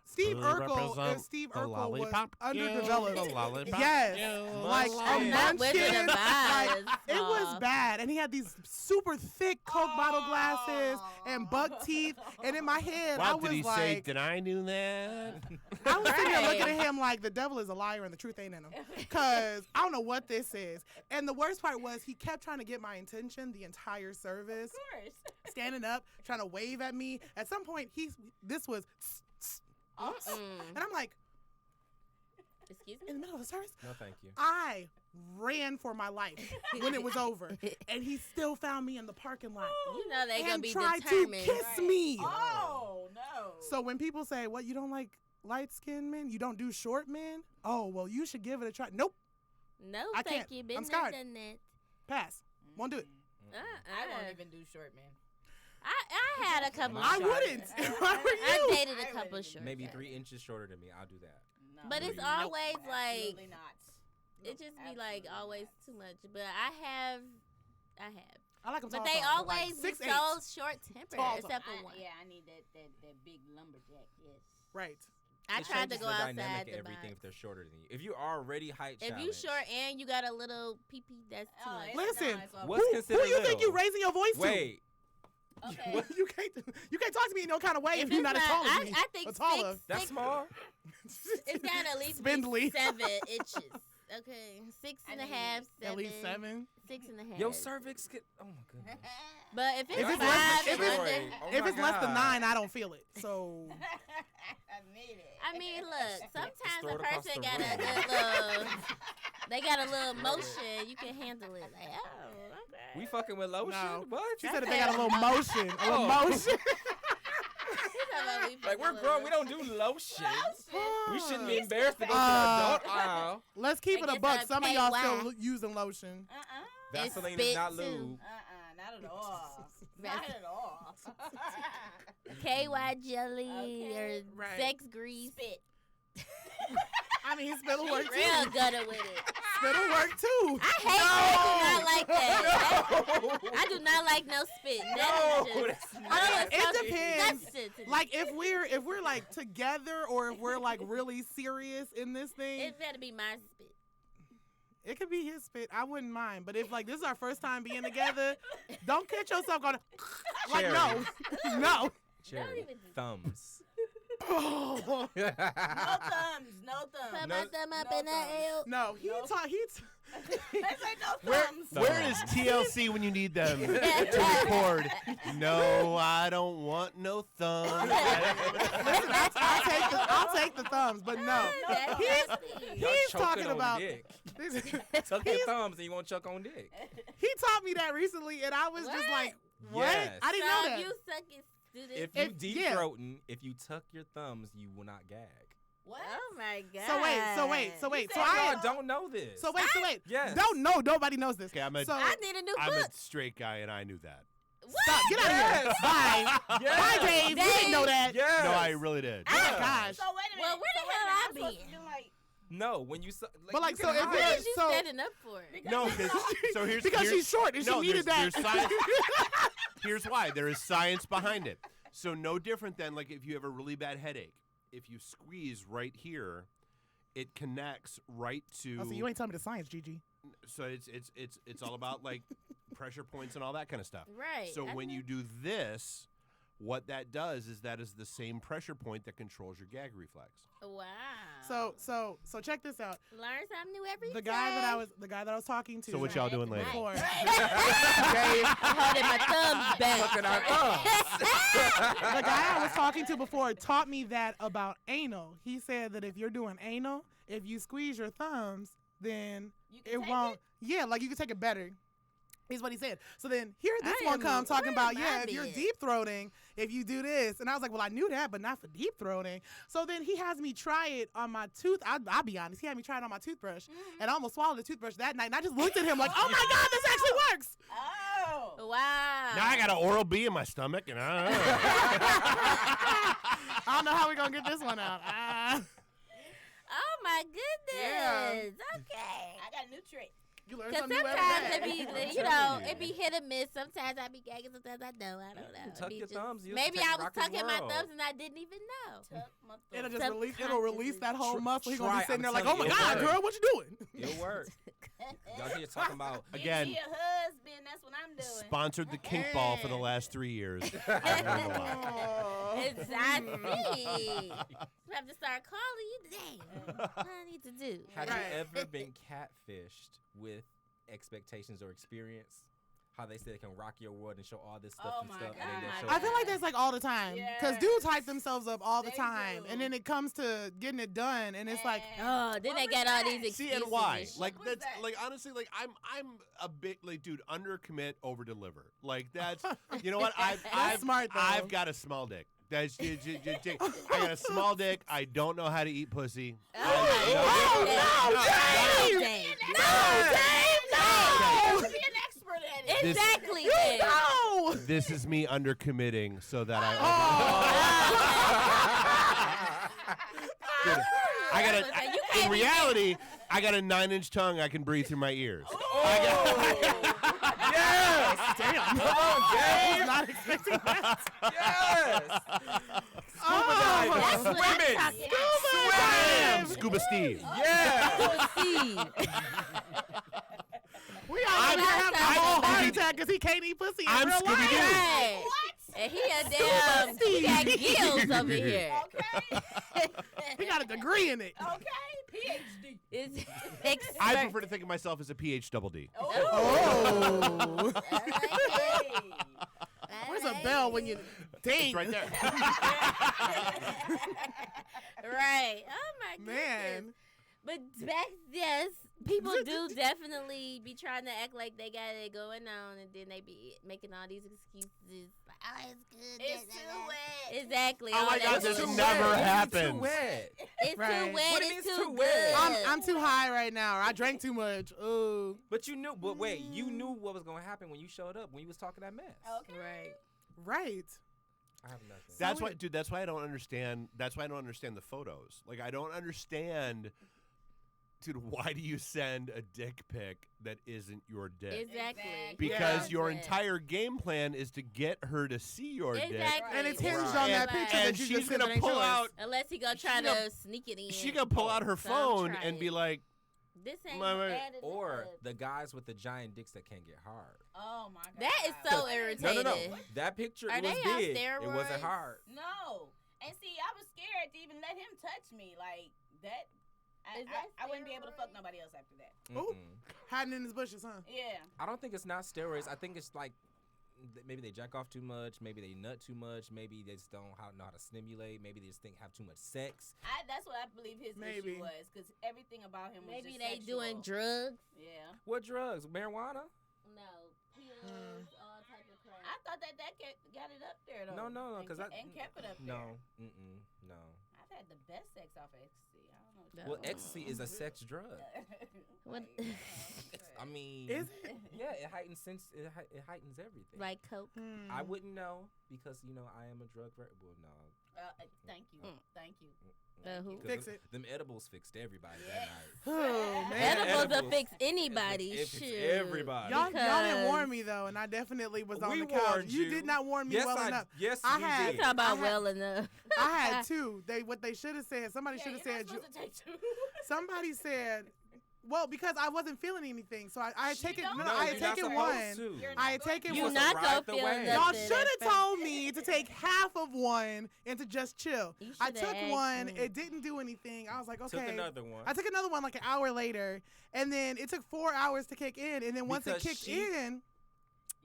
Steve Urkel. If Steve Urkel was underdeveloped. Yes, like a Not Wizard munchkin. of Oz. Like, it was bad, and he had these super thick Coke bottle glasses and buck teeth. And in my head, I What was did he like, say? Did I do that? I was sitting there Right. looking at him like the devil is a liar and the truth ain't in him. Because I don't know what this is. And the worst part was he kept trying to get my attention the entire service, Of course. standing up, trying to wave at me. At some point, this was, and I'm like, Excuse in me? the middle of the service, No, thank you. I ran for my life when it was over. And he still found me in the parking lot You know they gonna and be tried determined. to kiss me. Oh, no. So when people say, what, you don't like light-skinned men? You don't do short men? Oh, well, you should give it a try. Nope. No, I thank can't. you. I'm Been there, scarred. done that. Pass. Won't do it. I won't even do short men. I had a couple. I short- wouldn't. Why were I you? dated I a couple wouldn't. short. Maybe guys. 3 inches shorter than me. I'll do that. No. But it's Nope. always like Absolutely not. it just be like Absolutely not. always too much. But I have. I like them But tall, they tall, always like be 6'8". so short tempered, Tall, except I, for one. yeah, I need that big lumberjack. Yes. Right. I It tried to changes go the outside dynamic the of everything box. if they're shorter than you. If you are already height If you challenged, short and you got a little pee-pee, that's too Oh, much. it's- Listen, no, it's all What's who considered you think little? you raising your voice wait. Okay. to? You can't talk to me in no kind of way if, If you're it's not as tall as me. I think or taller. That's six, small. it's got at least Spindly. 7 inches. Okay, 6 and a I need half, 7. At least 7. 6 and a half. Your cervix get. Oh my goodness. But if it's If it's 5 less- and if it's- under, Oh If my it's less than God. 9, I don't feel it. So I need it. I mean, look, sometimes throw a it across person the got a room. good little, they got a little motion. You can handle it. Like, oh, okay. We fucking with lotion? No. What? she said if they got a little motion, a little motion. Like, we're grown. We don't do lotion. We shouldn't be embarrassed to go to the Uh, adult aisle. Let's keep I it a guess buck. I'd Some of pay y'all why. still using lotion. Vaseline is not lube. Not at all. Not at all. KY jelly or sex grease. Spit. I mean, spit'll work too. Real gutter with it. Spit'll work too. I hate that. I do not like that. I do not like no spit. It depends. Like if we're like together or if we're like really serious in this thing, it better be my spit. It could be his spit. I wouldn't mind. But if like this is our first time being together, don't catch yourself going like no. Cherry. Thumbs. No thumbs. No thumbs. Put my thumb up in the L. No, he Let's say no thumbs. Where is TLC when you need them to record? No, I don't want no thumbs. Listen, I'll take the thumbs, but no. He's talking about. Tuck your thumbs and you won't choke on dick. He taught me that recently, and I was just like, what? Yes. I didn't know that. You suck it. If you deep throating, if you tuck your thumbs, you will not gag. What? Oh my god. So wait. So I don't know this. So wait. Yes. Don't know. Nobody knows this. Okay, I need a new book. I'm a straight guy, and I knew that. Stop. Get out of here. Bye. Yes. Bye, Dave. You didn't know that. Yes. No, I really did. Oh my gosh. So wait a minute. Well, where the hell I be? No, when you but like, so if What you're is you standing up for? No, so here's because she's short and she needed that. There's science. Here's why. There is science behind it. So no different than like if you have a really bad headache. If you squeeze right here, it connects right to. Oh, so you ain't telling me the science, Gigi. So it's all about like pressure points and all that kind of stuff. Right. So when you do this, what that does is that is the same pressure point that controls your gag reflex. Wow. So check this out. Learn something new every day. The guy that I was talking to. So what y'all doing later? Before. Holding my thumbs back. Tucking our thumbs. The guy I was talking to before taught me that about anal. He said that if you're doing anal, if you squeeze your thumbs, then it won't. Yeah, like you can take it better. Is what he said. So then here this one comes talking about, if you're deep throating, if you do this. And I was like, well, I knew that, but not for deep throating. So then he has me try it on my tooth. I'll be honest. He had me try it on my toothbrush. And I almost swallowed the toothbrush that night. And I just looked at him like, oh my God, this actually works. Oh. Wow. Now I got an Oral-B in my stomach, and I don't know. I don't know how we're going to get this one out. Oh my goodness. Okay. I got a new trick. Because sometimes it be, it be hit or miss. Sometimes I be gagging, sometimes I don't. I don't know. Tuck your thumbs. Maybe I was tucking my thumbs and I didn't even know. Tuck my thumbs. It'll release that whole muscle. He's gonna be sitting there like, I'm oh my telling God, you, girl, what you doing? It'll work. Y'all here talking about again. Your husband, that's what I'm doing. Sponsored the kink ball for the last 3 years. Exactly. You have to start calling you. Damn. What I need to do. Have you ever been catfished with expectations or experience? How they say they can rock your world and show all this stuff and stuff. And then show I feel like that's like all the time. Because dudes hype themselves up all the time. do. And then it comes to getting it done. And it's like, oh, then they get all these excuses. See, and why? Like What that's was that? like honestly, like I'm a bit like, dude, undercommit, over deliver. Like that's you know what? I've smart, though. I've got a small dick. That's I got a small dick. I don't know how to eat pussy. Be an expert at it. Exactly. This is me undercommitting so that I got in reality, I got a 9-inch tongue. I can breathe through my ears. yes! Damn. Come on, I Dave! was not expecting that. Yes! That's Swimming! Scuba Steve. Yeah! We all gonna have a whole heart attack because he can't eat pussy in I'm real Scooby-Doo. life. Right. And he a damn, he got gills over here. Okay. He got a degree in it. Okay. PhD. It's I prefer to think of myself as a PhD. Oh. Hey. Where's a bell when you ding? It's right there. Right. Oh my goodness. Man. But yes, people do definitely be trying to act like they got it going on, and then they be making all these excuses. Like, oh, it's good. It's too wet. Exactly. Oh my God, this never happens. It's too wet. It's Right. too wet. What do you mean It's it's too too good. wet? I'm too high right now. Or I drank too much. Ooh. But you knew. But wait, you knew what was gonna happen when you showed up when you was talking that mess. Okay. Right. I have nothing. That's why, dude. That's why I don't understand. That's why I don't understand the photos. Like, I don't understand, dude. Why do you send a dick pic that isn't your dick? Exactly. Because your Yeah. entire game plan is to get her to see your dick. Exactly. And it's hinged Right. on that Right. picture And that you she's just said gonna that ain't pull yours. out. Unless he gonna try to sneak it in. She gonna pull out her Some phone try and be it. like, This ain't Mama- added Or up. the guys with the giant dicks that can't get hard. Oh my God. That is so irritating. No. That picture Are it was they on big. It steroids? wasn't hard. No. And see, I was scared to even let him touch me like that. Is that I wouldn't be able to fuck steroids? nobody else after that. Ooh. Mm-mm. Hiding in his bushes, huh? Yeah. I don't think it's not steroids. I think it's like maybe they jack off too much. Maybe they nut too much. Maybe they just don't know how to stimulate. Maybe they just have too much sex. That's what I believe his Maybe. issue was, because everything about him was Maybe just they sexual. doing drugs. Yeah. What drugs? Marijuana? No, pills, all type of crap. I thought that got it up there though. No, And because ke- and kept it up there. no, no. I've had the best sex off of ecstasy. I don't know. No. Well, ecstasy is a sex drug. What- I mean, Is it? yeah, it heightens it heightens everything. Like Coke. I wouldn't know because I am a drug well, no. Thank you. Thank you. Who? 'Cause Fix them, it. them edibles fixed everybody Yes. that night. Oh, man. Edibles will Edibles. fix anybody. It fixed Shoot. everybody. Y'all didn't Because- warn me, though, and I definitely was on We the couch. warned You you. did not warn me Yes, well enough. Yes, I we had- did. Talk about I had- well enough. I had two. What they should have said, somebody should have you're said, not supposed to take two. somebody said, well, because I wasn't feeling anything. So I had She taken, don't no, know. I had you're not taken supposed one. to. You're I had not taken You one. not ride gonna the feel wave. nothing. Y'all should have That's told me to take half of one and to just chill. You I shoulda took asked one. me. It didn't do anything. I was like, okay. Took another one. I took another one like an hour later, and then it took 4 hours to kick in. And then once Because it kicked she- in,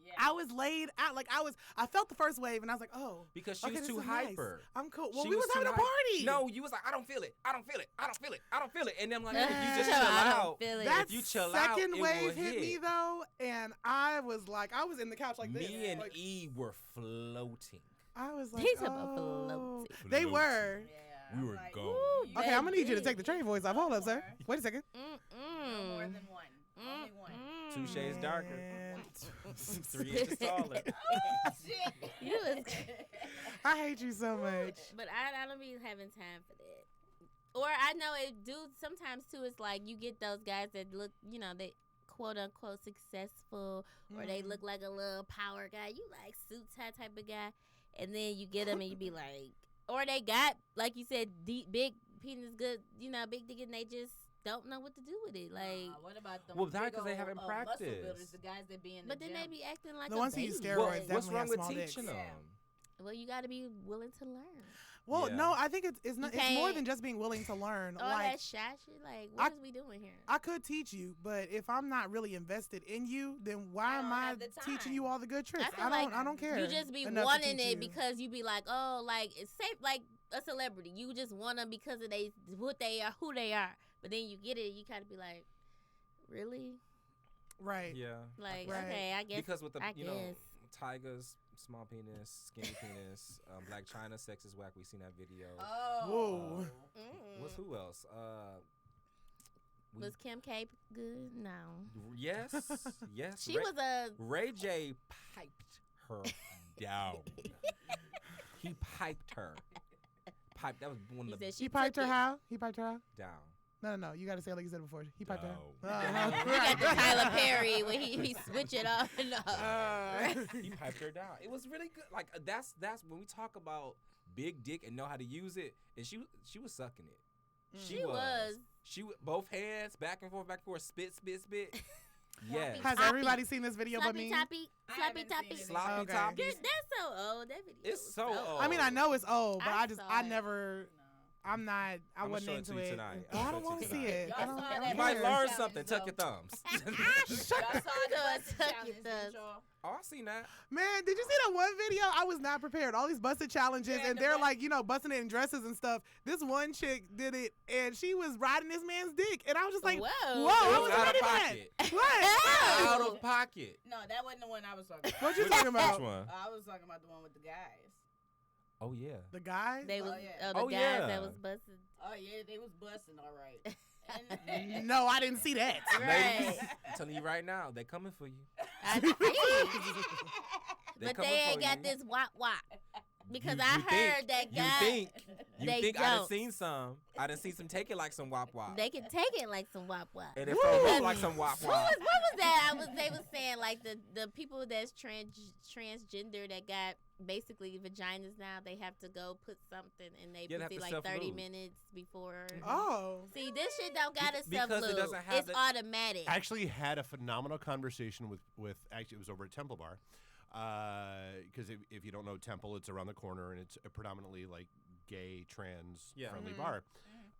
Yeah. I was laid out. Like I felt the first wave, and I was like, oh. Because she okay, was this too is nice. hyper. I'm cool. Well, She we was too having a hyper. party. No, you was like, I don't feel it. I don't feel it. I don't feel it. I don't feel it. And then I'm like, if you I just don't chill out, feel it. That if you chill out, second it wave will hit me though, and I was like, I was in the couch like this. Me and like, E were floating. I was like, He's about oh. floating. They Floating. were. Yeah. We I'm were like, gone. ooh, you Okay, I'm gonna need you to big. take the train voice off. Hold up, sir. Wait a second. No more than one. Only one. 2 shades darker. Man. 3 inches taller. Oh, shit. You was- I hate you so much. But I don't be having time for that. Or I know it do sometimes too. It's like you get those guys that look, they quote unquote successful, or they look like a little power guy. You like suit tie type of guy, and then you get them and you be like, or they got like you said, deep, big penis, good, big dick, and they just don't know what to do with it. Like, What about them? Well, that's big 'cause they old, haven't muscle practiced. builders, the guys that be in the but then gym. they be acting like The a ones who baby. use Well, steroids what's definitely wrong have with small dicks. teaching them? Well, you got to be willing to learn. Well, Yeah. no, I think it's not. You It's more can't- than just being willing to learn. All like that shy shit. Like, what is we doing here? I could teach you, but if I'm not really invested in you, then why I am don't I have the teaching time. you all the good tricks? feel I like don't care. You just be enough to wanting teach it you. because you be like, oh, like it's safe, like a celebrity. You just want them because of what they are, who they are. But then you get it, you kind of be like, really? Right. Yeah. Like, Right. okay, I guess. Because with the, I you know, guess. Tigers, small penis, skinny penis, Black China, sex is whack. We seen that video. Oh. Whoa. What's who else? Was Kim K good? No. Yes, yes. She was a. Ray J piped her down. He piped her. That was one He of the said she He piped took her it. how? He piped her how? down. No. You got to say it like you said it before. He piped her No. how? He got the Tyler Perry when he switch it up. No. He piped her down. It was really good. Like that's when we talk about big dick and know how to use it. And she was sucking it. She was. She both hands back and forth, spit. Yes. Has Toppy. everybody seen this video but Sloppy me? toppy. I Sloppy haven't toppy. seen it. Sloppy Okay. toppy. That's so old. That video. It's was so old. I mean, I know it's old, but I I just, saw I it. never, I'm not, I I'ma wasn't show it into to you it. tonight. Oh, I'ma I show don't it want to to you see tonight. it. Y'all I don't, saw I that don't You might care. learn Challenge, something. Tuck your though. thumbs. Y'all saw the busted Tuck challenge, your didn't thumbs. y'all? Oh, I seen that. Man, did you see that one video? I was not prepared. All these busted challenges, Yeah, and the they're bus- like, busting it in dresses and stuff. This one chick did it, and she was riding this man's dick, and I was just like, Whoa. whoa, It I was wasn't out of ready for pocket. that. What? Out of pocket. No, that wasn't the one I was talking about. What you Which- talking about? Which one? I was talking about the one with the guys. Oh yeah. The guys? They was yeah. the guys that was busting. Oh yeah, they was busting, all right. And No, I didn't see that. Right. Ladies, I'm telling you right now, they're coming for you. I see. They're But they coming ain't for got you. this wop. Because You I heard think- that guy. You they think I done don't. seen some? I done seen some take it like some wop. They can take it like some wop. And it felt like some wop. What was that? They was saying like the people that's transgender that got basically vaginas now, they have to go put something in their pussy like 30 minutes before. Oh. See, this shit don't gotta Because it self-lube. doesn't have It's automatic. I actually had a phenomenal conversation with actually, it was over at Temple Bar. Because if you don't know Temple, it's around the corner, and it's a predominantly like gay, trans-friendly bar.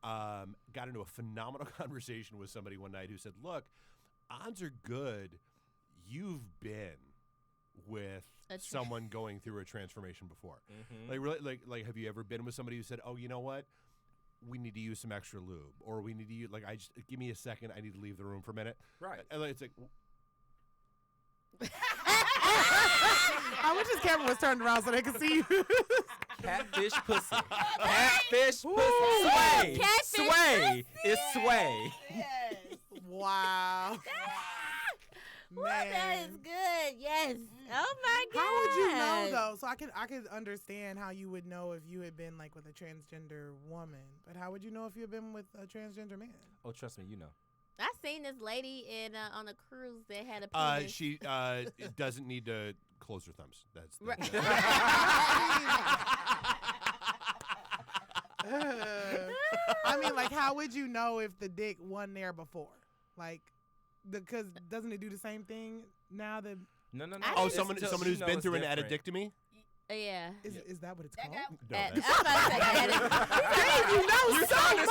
Got into a phenomenal conversation with somebody one night who said, look, odds are good you've been with someone going through a transformation before. Like, really, like, have you ever been with somebody who said, oh, you know what? We need to use some extra lube, or we need to use, like, give me a second, I need to leave the room for a minute. Right. And it's like, I wish this camera was turned around so they could see you. Catfish pussy. Catfish pussy. Sway. Catfish Sway. It's sway. yes. Wow. Well, that is good. Yes. Oh my God. How would you know though? So I could understand how you would know if you had been like with a transgender woman, but how would you know if you had been with a transgender man? Oh, trust me, you know. I seen this lady on a cruise that had a penis. she doesn't need to close her thumbs. That's Right. I mean, like, how would you know if the dick wasn't there before? Like, because doesn't it do the same thing now that? No. Oh, It's someone just- who's you know been it's through an different. addictomy? Yeah. Is that what it's That called? guy, No, I'm that's- about to say Dang, you know so much.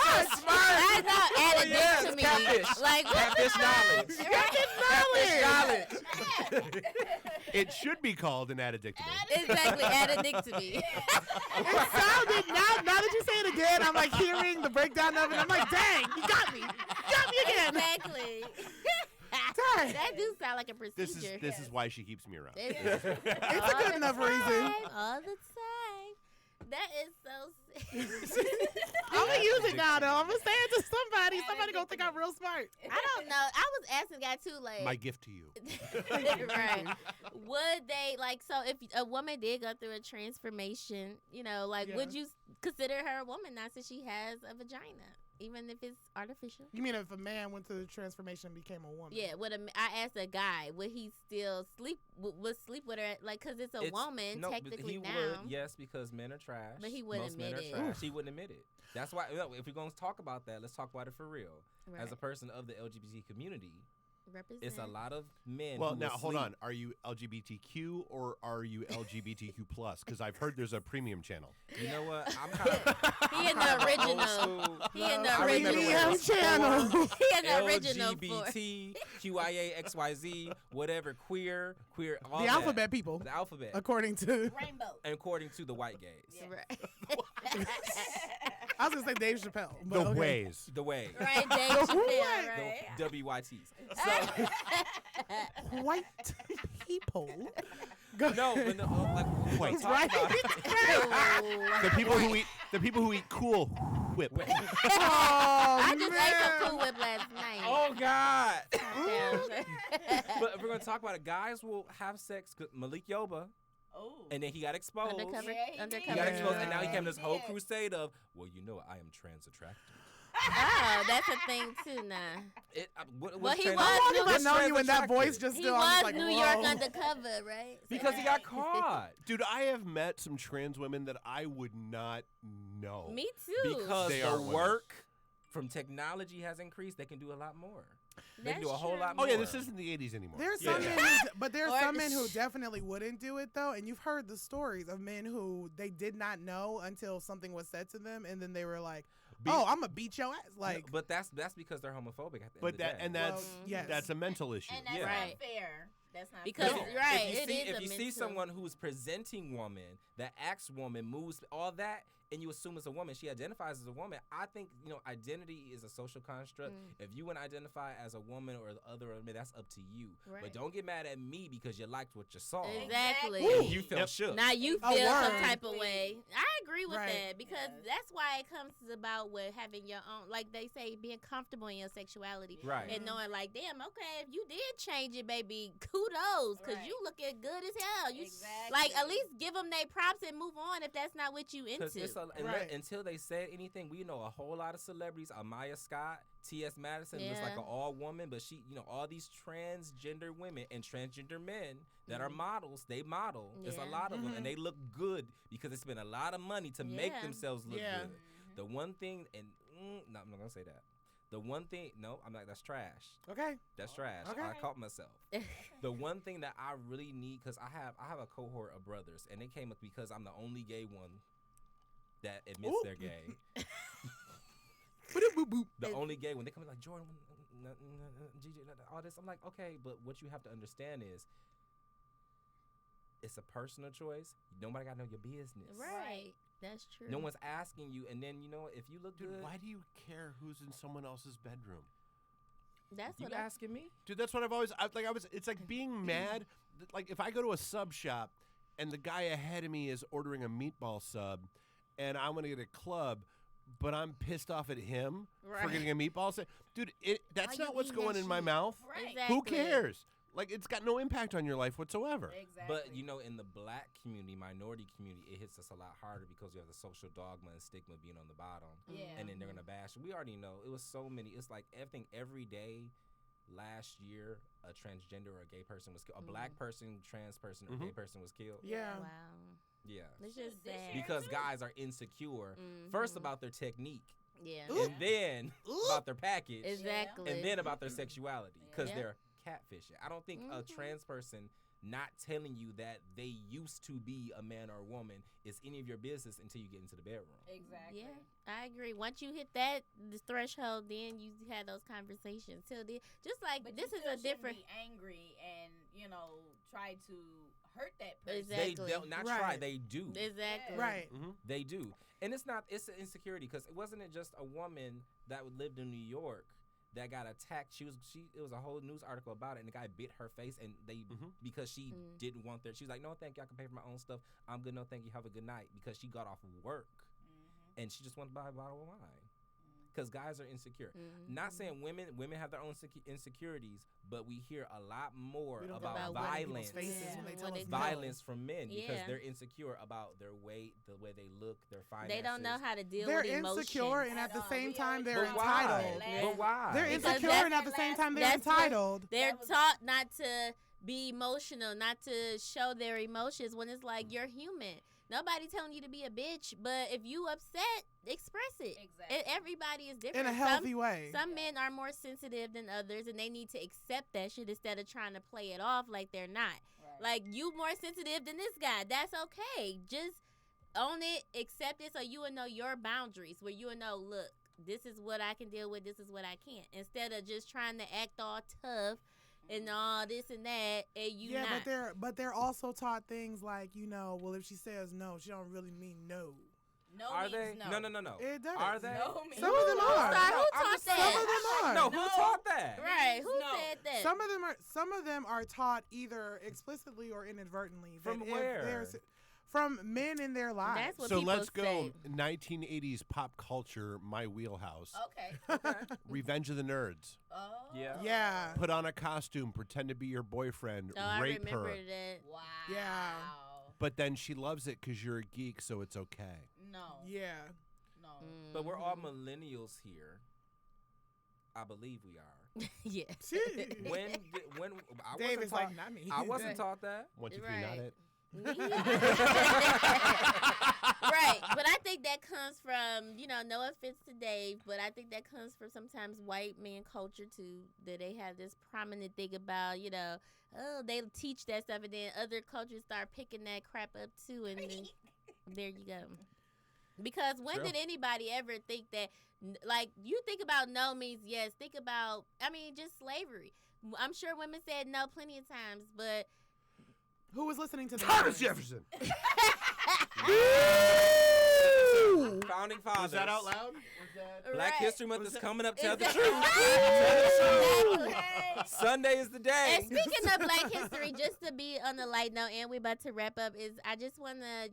I know added yes, to me. catfish. Like what Catfish knowledge. Catfish Catfish knowledge. It should be called an addictomy. Exactly, added to me. It sounded now that you say it again, I'm like hearing the breakdown of it. I'm like, dang, you got me. You got me again. Exactly. Dang. That do sound like a procedure. This is why she keeps me around. It's a good enough reason. All the time. That is so I'm gonna use it now though. I'm gonna say it to somebody. Somebody gonna think I'm real smart. I don't know. I was asking guy too, like My gift to you. right. Would they so if a woman did go through a transformation, would you consider her a woman now since she has a vagina, even if it's artificial? You mean if a man went through the transformation and became a woman? Yeah. I asked a guy, would he still sleep? Would sleep with her? Like, cause it's a woman No, technically he now. would, yes, because men are trash. But he wouldn't Most men admit are it. trash. He wouldn't admit it. That's why, if we're going to talk about that, let's talk about it for real. Right. As a person of the LGBT community, Represent. it's a lot of men. Well, who now will hold sleep. on. Are you LGBTQ or are you LGBTQ plus? Because I've heard there's a premium channel. You know what? I'm kind of. He in the original. He in the I remember when original. it was channel. He in the original. LGBT, QIA, XYZ, whatever, queer, all The that. alphabet people, The alphabet. according to. rainbow. According to the white gays. Yeah. Right. I was gonna say Dave Chappelle. But The okay. ways. The way. Right, Dave The Chappelle, what? right? The WYTs. So, White people. no, but no, like, we're gonna White. talk Right. about The people who eat Cool Whip. Oh, I just ate man. some Cool Whip last night. Oh, God. Yeah. But if we're going to talk about it, guys will have sex. 'Cause Malik Yoba, Oh. and then he got exposed. Undercover. Yeah, he He Undercover. got exposed, and now he Yeah. came this whole Yeah. crusade of, well, you know, I am trans attracted. Oh, that's a thing too now. I Well, he was wouldn't New- even know you in that voice just He still. I was was like, New whoa. York undercover, right? because he got caught. Dude, I have met some trans women that I would not know. Me too. Because They the are women. work from technology has increased. They can do a lot more. They can do a That's whole true. lot Oh more. yeah, this isn't the 80s anymore. There's Yeah. some men, but there's Or- some men who definitely wouldn't do it though, and you've heard the stories of men who they did not know until something was said to them, and then they were like, "Oh, I'm gonna beat your ass!" Like, but that's because they're homophobic at the But end of the day. that's Well, yes. that's a mental issue. And that's Yeah. not Right. fair. That's not Because- fair. right, If you it see, is if a you see mental- someone who's presenting woman, that acts woman, moves, all that, and you assume it's a woman. She identifies as a woman. I think, identity is a social construct. If you want to identify as a woman or the other, that's up to you. Right. But don't get mad at me because you liked what you saw. Exactly. You felt shook. Now you feel some type of way. I agree with that because that's why it comes about with having your own, like they say, being comfortable in your sexuality. Right. And knowing like, damn, okay, if you did change it, baby, kudos, because you looking good as hell. You like at least give them their props and move on if that's not what you into. Until they said anything, we know a whole lot of celebrities. Amaya Scott, T.S. Madison looks like an all woman, but she, all these transgender women and transgender men that are models, they model. There's a lot of them, and they look good because they spend a lot of money to make themselves look good. The one thing, and no, I'm not gonna say that. The one thing, no, I'm like, that's trash. Okay. That's trash. Okay. I caught myself. The one thing that I really need, because I have a cohort of brothers, and they came up because I'm the only gay one that admits they're gay. The only gay one. They come in like, Jordan, GG, all this. I'm like, okay, but what you have to understand is it's a personal choice. Nobody got to know your business. Right. That's true. No one's asking you. And then, if you look good. Why do you care who's in someone else's bedroom? That's you what asking me? Dude, that's what I've always, it's like being mad. Like if I go to a sub shop and the guy ahead of me is ordering a meatball sub and I'm going to get a club, but I'm pissed off at him for getting a meatball sub. Dude, that's not what's going in my mouth. Right. Exactly. Who cares? Like, it's got no impact on your life whatsoever. Exactly. But, in the black community, minority community, it hits us a lot harder because we have the social dogma and stigma being on the bottom. Yeah. And then they're going to bash. We already know. It was so many. It's like every day last year, a transgender or a gay person was killed. A black person, trans person, or gay person was killed. Yeah. Wow. Yeah. It's just sad. Because guys are insecure, first about their technique. Yeah. And then about their package. Exactly. And then about their sexuality. Because they're catfishing. I don't think a trans person not telling you that they used to be a man or a woman is any of your business until you get into the bedroom. Exactly. Yeah, I agree. Once you hit the threshold, then you have those conversations. Till then, just like But this you is still a different. Be angry and try to hurt that person. Exactly. They don't not try. They do. Exactly. Right. They do. And it's an insecurity because it wasn't just a woman that lived in New York that got attacked. It was a whole news article about it, and the guy bit her face, and they because she didn't want that. She was like, "No, thank you. I can pay for my own stuff. I'm good. No, thank you. Have a good night." Because she got off work, and she just wanted to buy a bottle of wine. Because guys are insecure. Not saying women have their own insecurities, but we hear a lot more about violence. Violence from men because they're insecure about their weight, the way they look, their finances. They don't know how to deal they're with emotions. They're insecure, and at the same time, they're entitled. But why? They're insecure, and at the same time, they're entitled. They're taught not to be emotional, not to show their emotions when it's like you're human. Nobody telling you to be a bitch, but if you upset, express it. Exactly. Everybody is different. In a healthy way. Some men are more sensitive than others, and they need to accept that shit instead of trying to play it off like they're not. Right. Like, you more sensitive than this guy. That's okay. Just own it, accept it, so you will know your boundaries, where you will know, look, this is what I can deal with, this is what I can't. Instead of just trying to act all tough and all this and that, and not. but they're also taught things like, well, if she says no, she don't really mean no. No are means they? no. No. It does. Are they? No means Some of them are. Who taught that? Some of them are. No, who taught that? Right. Who said that? Some of them are taught either explicitly or inadvertently. From where? From men in their lives. That's what so people let's go say. 1980s pop culture, my wheelhouse. Okay. Revenge of the Nerds. Oh. Yeah. Put on a costume, pretend to be your boyfriend, rape I remember her. that. Wow. Yeah. But then she loves it because you're a geek, so it's okay. No. Yeah. No. But we're all millennials here. I believe we are. Yeah. When I Dave wasn't is taught, like, not me. I wasn't taught that. 1, 2, 3, Right. not it. Right, but I think that comes from, no offense to Dave, but I think that comes from sometimes white man culture too, that they have this prominent thing about, they teach that stuff, and then other cultures start picking that crap up too, and then there you go. Because when did anybody ever think that, like, you think about no means yes, think about, just slavery. I'm sure women said no plenty of times, but Who was listening to the Thomas Jefferson. founding fathers. Was that out loud? Was that Black History Month is coming up. Tell the Exactly. truth. Tell the truth. Sunday is the day. And speaking of Black History, just to be on the light note, and we're about to wrap up, is I just want to,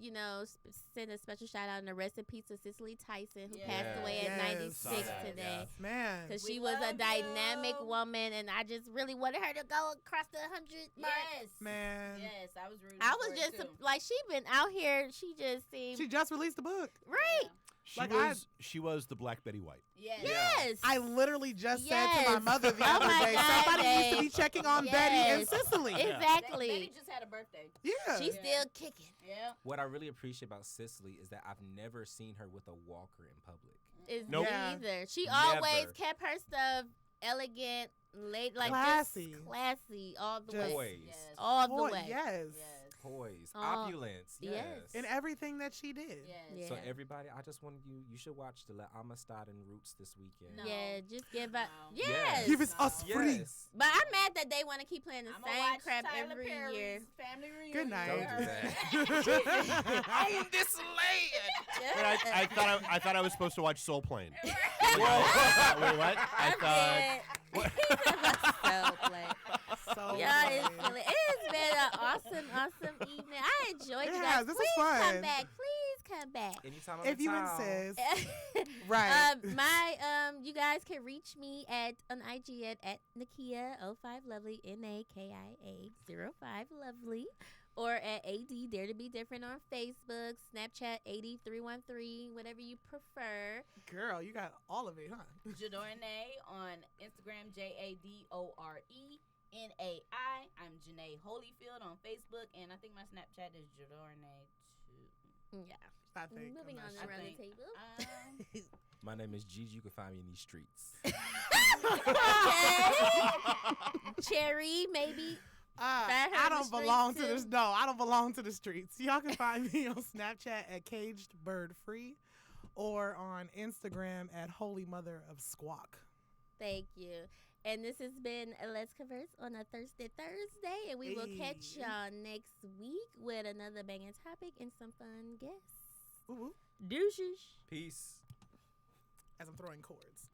send a special shout out and a rest in peace to Cicely Tyson, who passed away at 96 today. Man. Because she was a dynamic woman, and I just really wanted her to go across the 100 mark. Yes. Man. Yes, I was rooting I for was it just too. like, she been out here. She just seemed She just released a book. right. She was the Black Betty White. Yes. Yes. I literally just said to my Yes. mother the Oh other my day, God, somebody needs to babe. be checking on Yes. Betty and Cicely. Exactly. Betty just had a birthday. Yeah. She's still kicking. Yeah. What I really appreciate about Cicely is that I've never seen her with a walker in public. Is Nope. me Yeah. either. She Never. always kept her stuff elegant, like Classy. just classy all the Just- way. Poise. Yes. All Boy, the way. yes. Yes. Poise. Oh, Opulence. yes. Yes. In everything that she did. Yes. Yeah. So everybody, I just wanted you should watch the La Amistad and Roots this weekend. No. Yeah, just give up. No. Yes. Give us No. free. Yes. But I'm mad that they want to keep playing the I'm gonna same watch crap Tyler every Perry's year. Family reunion. Good night. Don't do that. On this land. But I thought I was supposed to watch Soul Plane. Whoa. Wait, what? I thought. So play. So Yeah, it's funny. silly. It's been an awesome evening. I enjoyed It you has. guys. This was Please come fun. back. Please come back. Anytime I'm If in you town. insist. Right. You guys can reach me on IG at Nakia05Lovely, NAKIA05Lovely, or at AD Dare to Be Different on Facebook, Snapchat 8313, whatever you prefer. Girl, you got all of it, huh? Jadornay on Instagram, JADORENAI. I'm Janae Holyfield on Facebook, and I think my Snapchat is Jadornay too. Yeah. I think. Moving I'm on not sure. around think. the table. My name is Gigi. You can find me in these streets. Okay. Cherry, maybe. I her in don't the belong to streets, this. too. No, I don't belong to the streets. Y'all can find me on Snapchat at Caged Bird Free, or on Instagram at Holy Mother of Squawk. Thank you. And this has been Let's Converse on a Thursday, and we will catch Hey. y'all next week with another banging topic and some fun guests. Ooh, Deuces. Peace. as I'm throwing chords.